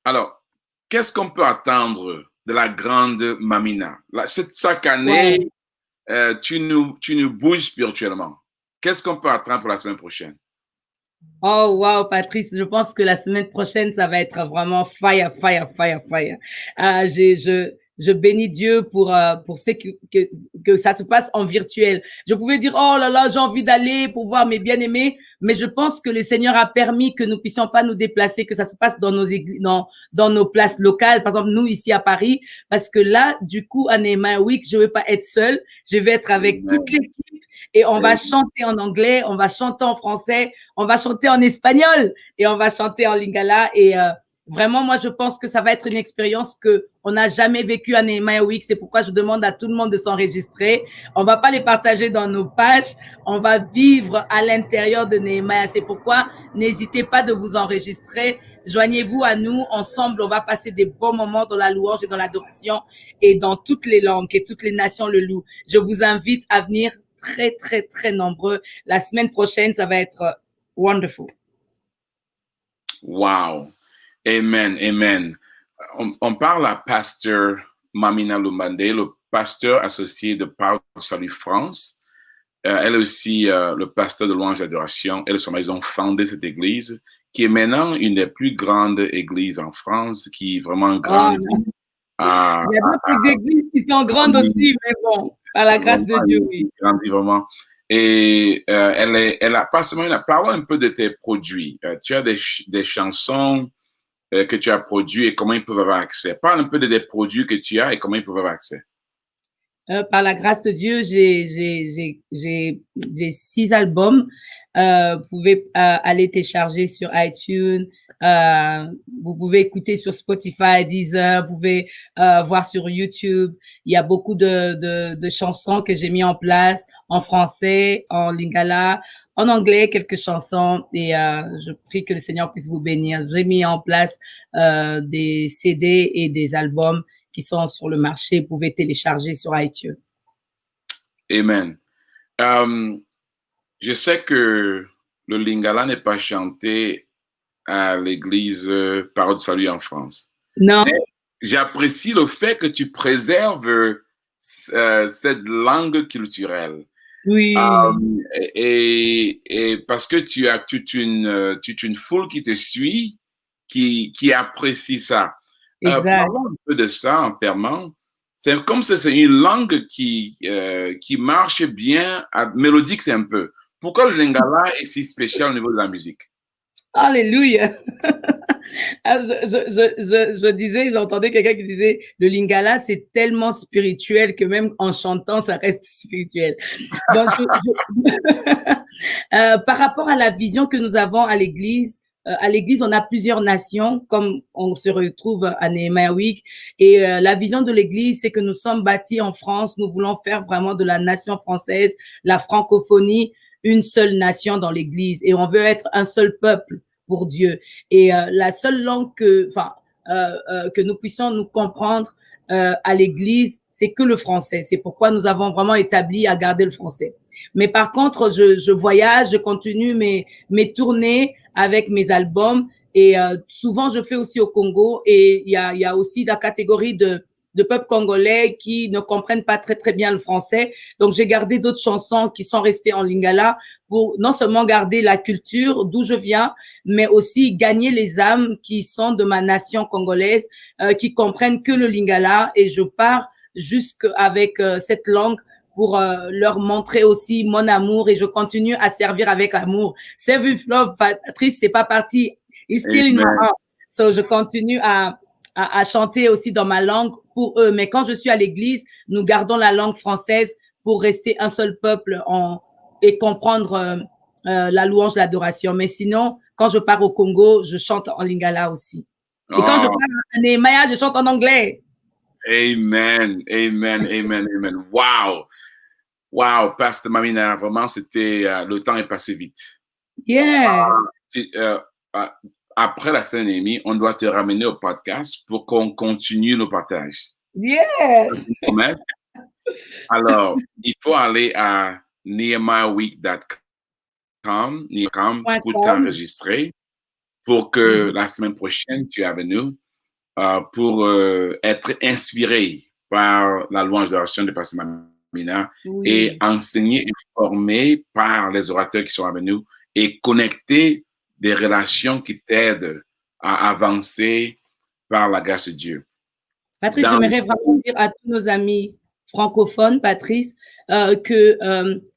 Alors, qu'est-ce qu'on peut attendre de la grande Mamina? Chaque année, tu nous bouges spirituellement. Qu'est-ce qu'on peut attendre pour la semaine prochaine? Oh, wow, Patrice, je pense que la semaine prochaine, ça va être vraiment fire, fire, fire, fire. Je bénis Dieu pour ce que ça se passe en virtuel. Je pouvais dire, oh là là, j'ai envie d'aller pour voir mes bien-aimés, mais je pense que le Seigneur a permis que nous puissions pas nous déplacer, que ça se passe dans nos églises, dans nos places locales. Par exemple, nous, ici à Paris, parce que là, du coup, à Nehemiah Week, je vais pas être seule. Je vais être avec toute l'équipe et on va chanter en anglais, on va chanter en français, on va chanter en espagnol et on va chanter en lingala et, vraiment, moi, je pense que ça va être une expérience que on n'a jamais vécue à Nehemiah Week. C'est pourquoi je demande à tout le monde de s'enregistrer. On va pas les partager dans nos pages. On va vivre à l'intérieur de Nehemiah. C'est pourquoi n'hésitez pas de vous enregistrer. Joignez-vous à nous. Ensemble, on va passer des bons moments dans la louange et dans l'adoration et dans toutes les langues et toutes les nations le louent. Je vous invite à venir très, très, très nombreux. La semaine prochaine, ça va être wonderful. Wow. Amen, amen. On parle à pasteur Mamina Lumbande, le pasteur associé de Parole du Salut France. Elle est aussi le pasteur de louange et d'adoration. Elle et son mari, ils ont fondé cette église qui est maintenant une des plus grandes églises en France, qui est vraiment grande. Il y a d'autres églises qui sont grandes aussi, mais bon, par la grâce de Dieu, oui. Grandit vraiment. Et elle a pas seulement, parlons un peu de tes produits. Tu as des chansons que tu as produits et comment ils peuvent avoir accès. Parle un peu des produits que tu as et comment ils peuvent avoir accès. Par la grâce de Dieu, j'ai 6 albums. Vous pouvez aller télécharger sur iTunes. Vous pouvez écouter sur Spotify, Deezer. Vous pouvez voir sur YouTube. Il y a beaucoup de chansons que j'ai mis en place en français, en lingala, en anglais, quelques chansons. Et je prie que le Seigneur puisse vous bénir. J'ai mis en place des CD et des albums qui sont sur le marché, vous pouvez télécharger sur iTunes. Amen. Je sais que le lingala n'est pas chanté à l'église Parole du Salut en France. Non. Mais j'apprécie le fait que tu préserves cette langue culturelle. Oui. Et parce que tu as toute une foule qui te suit, qui apprécie ça. Parlons un peu de ça entièrement. C'est comme si c'est une langue qui marche bien, mélodique c'est un peu. Pourquoi le lingala est si spécial au niveau de la musique? Alléluia. J'entendais quelqu'un qui disait le lingala c'est tellement spirituel que même en chantant ça reste spirituel. Donc, par rapport à la vision que nous avons à l'église, on a plusieurs nations, comme on se retrouve à Nehemiah Week. Et la vision de l'Église, c'est que nous sommes bâtis en France. Nous voulons faire vraiment de la nation française, la francophonie, une seule nation dans l'Église. Et on veut être un seul peuple pour Dieu. Et la seule langue que nous puissions nous comprendre à l'Église, c'est que le français. C'est pourquoi nous avons vraiment établi à garder le français. Mais par contre, je voyage, je continue mes tournées avec mes albums et souvent je fais aussi au Congo et il y a aussi la catégorie de peuples congolais qui ne comprennent pas très très bien le français. Donc j'ai gardé d'autres chansons qui sont restées en lingala pour non seulement garder la culture d'où je viens, mais aussi gagner les âmes qui sont de ma nation congolaise, qui comprennent que le lingala et je pars jusqu'avec cette langue pour leur montrer aussi mon amour et je continue à servir avec amour. Save with love, Patrice, c'est pas parti It's still in my heart. So, je continue à chanter aussi dans ma langue pour eux. Mais quand je suis à l'église, nous gardons la langue française pour rester un seul peuple et comprendre la louange, l'adoration. Mais sinon, quand je pars au Congo, je chante en lingala aussi. Et quand je pars à Nehemiah, je chante en anglais. Amen, amen, amen, amen. Wow, wow, Pasteur Mamina, vraiment, le temps est passé vite. Yeah. Après la cérémonie, on doit te ramener au podcast pour qu'on continue nos partages. Yes. Alors, il faut aller à nehemiahweek.com pour t'enregistrer pour que la semaine prochaine, tu es avec nous pour être inspiré par la louange d'adoration de Pasteur Mamina et enseigné et formé par les orateurs qui sont avec nous et connecter des relations qui t'aident à avancer par la grâce de Dieu. Patrice, j'aimerais vraiment dire à tous nos amis francophones, Patrice, que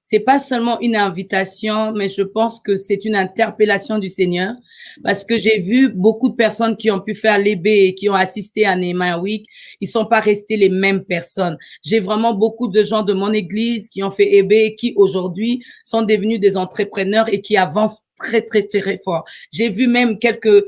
c'est pas seulement une invitation, mais je pense que c'est une interpellation du Seigneur, parce que j'ai vu beaucoup de personnes qui ont pu faire l'EB et qui ont assisté à Nehemiah Week, ils sont pas restés les mêmes personnes. J'ai vraiment beaucoup de gens de mon église qui ont fait EB, qui aujourd'hui sont devenus des entrepreneurs et qui avancent très, très, très fort. J'ai vu même quelques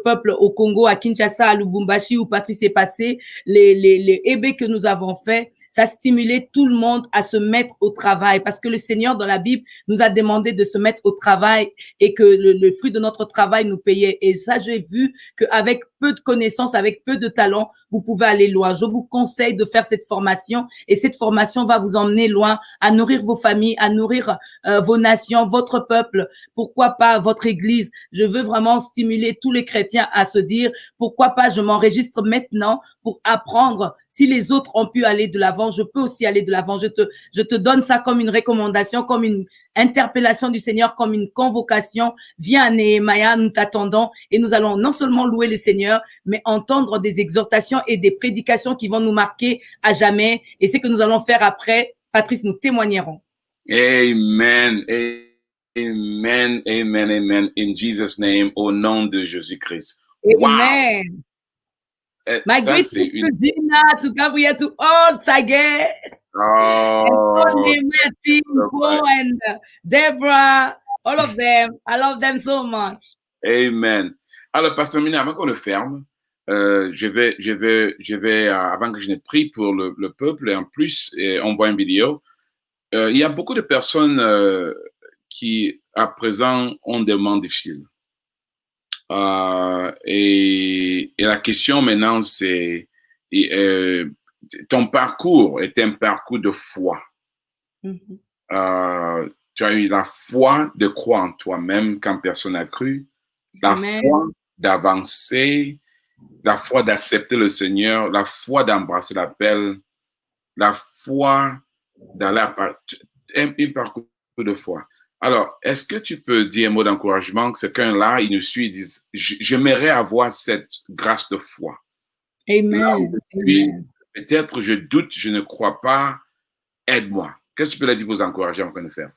peuples au Congo, à Kinshasa, à Lubumbashi, où Patrice est passé, les EB que nous avons fait, ça stimulait tout le monde à se mettre au travail, parce que le Seigneur dans la Bible nous a demandé de se mettre au travail et que le fruit de notre travail nous payait. Et ça, j'ai vu qu'avec peu de connaissances, avec peu de talent, vous pouvez aller loin. Je vous conseille de faire cette formation et cette formation va vous emmener loin, à nourrir vos familles, à nourrir vos nations, votre peuple, pourquoi pas votre église. Je veux vraiment stimuler tous les chrétiens à se dire, pourquoi pas je m'enregistre maintenant pour apprendre. Si les autres ont pu aller de l'avant, je peux aussi aller de l'avant. Je te donne ça comme une recommandation, comme une interpellation du Seigneur, comme une convocation. Viens à Nehemiah, nous t'attendons et nous allons non seulement louer le Seigneur, mais entendre des exhortations et des prédications qui vont nous marquer à jamais. Et c'est que nous allons faire après. Patrice, nous témoignerons. Amen. Amen. Amen. Amen. In Jesus' name, au nom de Jésus-Christ. Amen. Wow. My greetings to Gina, to Gabriel, to all Tage. And Paul and Deborah, all of them. I love them so much. Amen. Alors, Pasteur Mina, avant qu'on le ferme, je vais avant que je n'ai pris pour le peuple, et en plus, on voit une vidéo. Il y a beaucoup de personnes qui, à présent, ont des moments difficiles. Et la question maintenant, c'est ton parcours est un parcours de foi. Mm-hmm. Tu as eu la foi de croire en toi-même quand personne n'a cru, la foi d'avancer, la foi d'accepter le Seigneur, la foi d'embrasser l'appel, la foi d'aller un parcours de foi. Alors, est-ce que tu peux dire un mot d'encouragement que quelqu'un-là, il nous suit et dit, j'aimerais avoir cette grâce de foi. Amen. Peut-être je doute, je ne crois pas, aide-moi. Qu'est-ce que tu peux leur dire pour nous encourager en train de faire?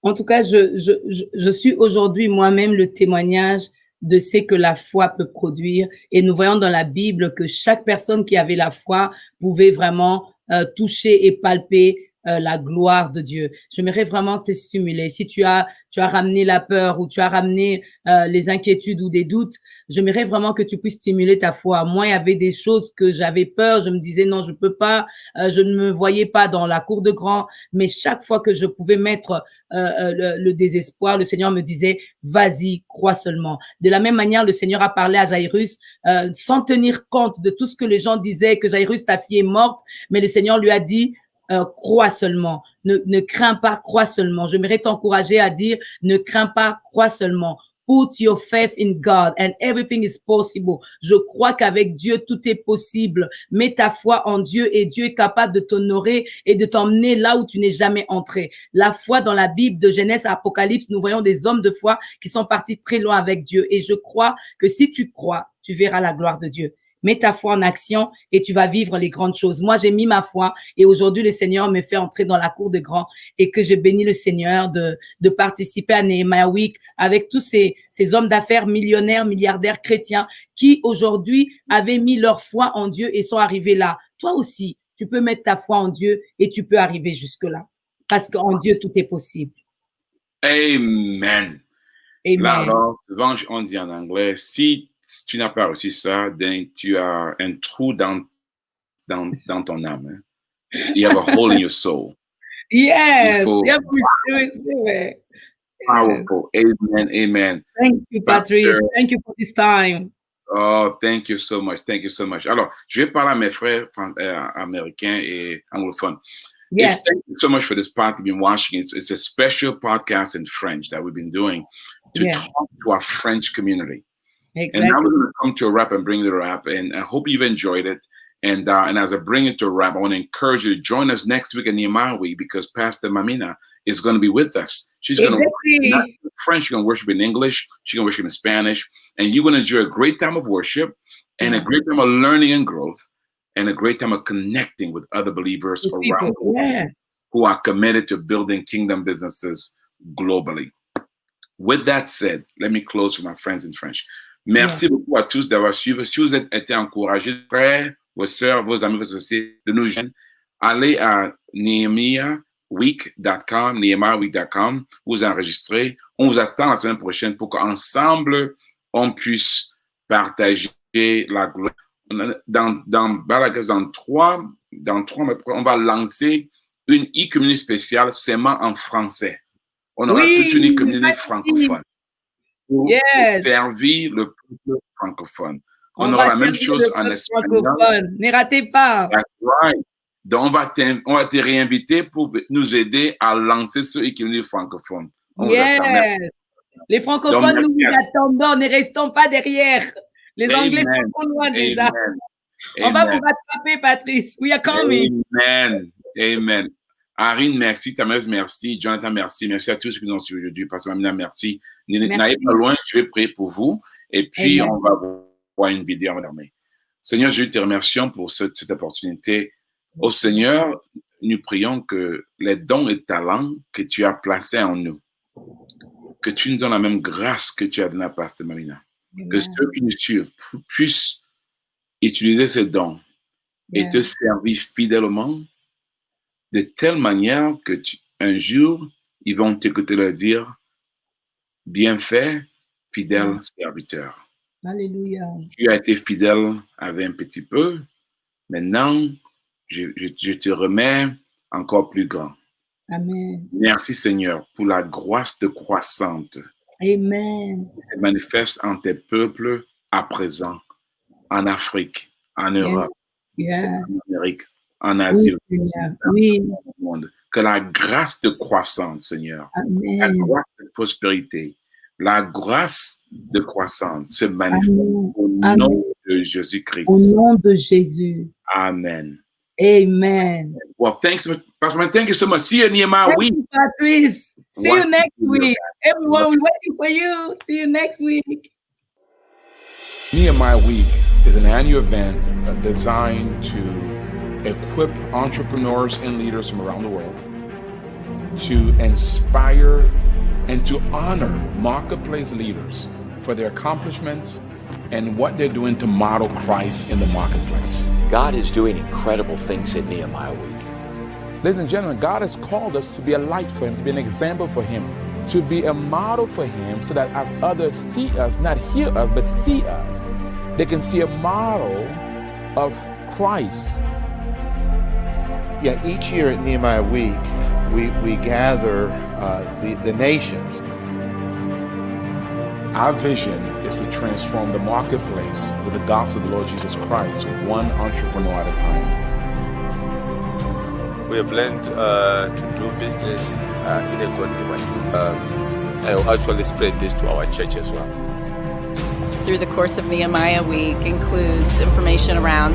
En tout cas, je suis aujourd'hui moi-même le témoignage de ce que la foi peut produire. Et nous voyons dans la Bible que chaque personne qui avait la foi pouvait vraiment toucher et palper la gloire de Dieu. J'aimerais vraiment te stimuler. Si tu as ramené la peur ou tu as ramené les inquiétudes ou des doutes, j'aimerais vraiment que tu puisses stimuler ta foi. Moi, il y avait des choses que j'avais peur. Je me disais non, je peux pas. Je ne me voyais pas dans la cour de grand. Mais chaque fois que je pouvais mettre le désespoir, le Seigneur me disait vas-y, crois seulement. De la même manière, le Seigneur a parlé à Jairus sans tenir compte de tout ce que les gens disaient, que Jairus, ta fille est morte. Mais le Seigneur lui a dit crois seulement, ne crains pas, crois seulement. J'aimerais t'encourager à dire ne crains pas, crois seulement. Put your faith in God and everything is possible. Je crois qu'avec Dieu, tout est possible. Mets ta foi en Dieu et Dieu est capable de t'honorer et de t'emmener là où tu n'es jamais entré. La foi dans la Bible de Genèse à Apocalypse, nous voyons des hommes de foi qui sont partis très loin avec Dieu. Et je crois que si tu crois, tu verras la gloire de Dieu. mets ta foi en action et tu vas vivre les grandes choses. Moi, j'ai mis ma foi et aujourd'hui, le Seigneur me fait entrer dans la cour de grand et que je bénis le Seigneur de participer à Nehemiah Week avec tous ces hommes d'affaires millionnaires, milliardaires chrétiens qui aujourd'hui avaient mis leur foi en Dieu et sont arrivés là. Toi aussi, tu peux mettre ta foi en Dieu et tu peux arriver jusque-là. Parce qu'en Dieu, tout est possible. Amen. Amen. Là, alors, souvent, on dit en anglais, si tu n'as pas reçu ça, then tu as un trou dans ton âme. Hein? You have a hole in your soul. Yes. Powerful. Amen. Amen. Thank you, Patrice. Thank you for this time. Oh, thank you so much. Thank you so much. Alors, je vais parler à mes frères américains et anglophones. Yes. Thank you so much for this podcast you've been watching. It's a special podcast in French that we've been doing to talk to our French community. Exactly. And now we're going to come to a wrap and bring the wrap. And I hope you've enjoyed it. And as I bring it to a wrap, I want to encourage you to join us next week at Nehemiah Week because Pastor Mamina is going to be with us. She's going to worship not in French, she's going to worship in English, she's going to worship in Spanish. And you're going to enjoy a great time of worship and a great time of learning and growth. And a great time of connecting with other believers around the world who are committed to building kingdom businesses globally. With that said, let me close with my friends in French. Merci beaucoup à tous d'avoir suivi. Si vous êtes été encouragés, frères, vos sœurs, vos amis, vos associés, de nous jeunes, allez à nehemiahweek.com, nehemiahweek.com, vous enregistrez. On vous attend la semaine prochaine pour qu'ensemble, on puisse partager la gloire. Dans 3, on va lancer une e-community spéciale seulement en français. On aura toute une e-community francophone pour servir le peuple francophone. On aura la même chose en espagnol. Ne ratez pas. That's right. Donc, on va te réinviter pour nous aider à lancer ce e-community francophone. Les francophones, nous vous attendons, ne restons pas derrière. Les Anglais sont trop loin déjà. On va vous rattraper, Patrice. We are coming. Amen. Arine, merci. Tameuse, merci. Jonathan, merci. Merci à tous ceux qui nous ont suivis aujourd'hui. Pasteur Mamina, merci. N'allez pas loin, je vais prier pour vous. Et puis, on va voir une vidéo avant dormir. Seigneur, je te remercie pour cette opportunité. Au Seigneur, nous prions que les dons et talents que tu as placés en nous, que tu nous donnes la même grâce que tu as donnée à Pasteur Mamina. Que ceux qui nous suivent puissent utiliser ces dons et te servir fidèlement de telle manière que un jour, ils vont t'écouter leur dire « Bien fait, fidèle serviteur. » Alléluia. Tu as été fidèle avec un petit peu. Maintenant, je te remets encore plus grand. Amen. Merci Seigneur pour la grâce de croissante. Amen. Qui se manifeste en tes peuples à présent, en Afrique, en Europe, en Amérique, en Asie, dans le monde. Que la grâce de croissance, Seigneur, la grâce de prospérité, la grâce de croissance se manifeste au nom de Jésus-Christ. Au nom de Jésus. Amen. Amen. Well, thanks, Pastor Man. Thank you so much. See you in Nehemiah Week. Patrice. See you next week. Everyone, we're waiting for you. See you next week. Nehemiah Week is an annual event designed to equip entrepreneurs and leaders from around the world to inspire and to honor marketplace leaders for their accomplishments and what they're doing to model Christ in the marketplace. God is doing incredible things at Nehemiah Week. Ladies and gentlemen, God has called us to be a light for Him, to be an example for Him, to be a model for Him, so that as others see us, not hear us, but see us, they can see a model of Christ. Yeah, each year at Nehemiah Week, we gather the nations. Our vision is to transform the marketplace with the gospel of the Lord Jesus Christ, one entrepreneur at a time. We have learned to do business in a godly way. I'll actually spread this to our church as well. Through the course of Nehemiah Week includes information around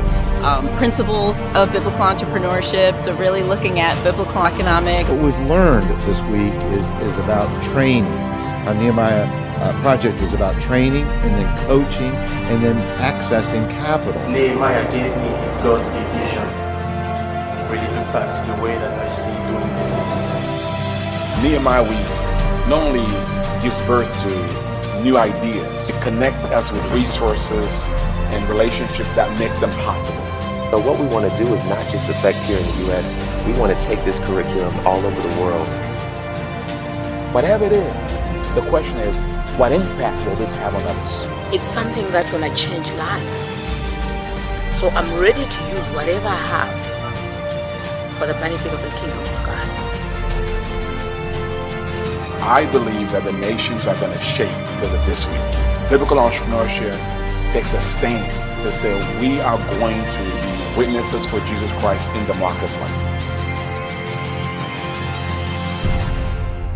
principles of biblical entrepreneurship, so really looking at biblical economics. What we've learned this week is about training. Nehemiah project is about training and then coaching and then accessing capital. Nehemiah gave me a godly vision. Really impacts the way that I see doing business. Nehemiah Week not only gives birth to new ideas, it connects us with resources and relationships that makes them possible. So what we want to do is not just affect here in the U.S., we want to take this curriculum all over the world. Whatever it is, the question is, what impact will this have on others? It's something that's going to change lives. So I'm ready to use whatever I have for the benefit of the kingdom of God. I believe that the nations are going to shake because of this week. Biblical entrepreneurship takes a stand to say we are going to be witnesses for Jesus Christ in the marketplace.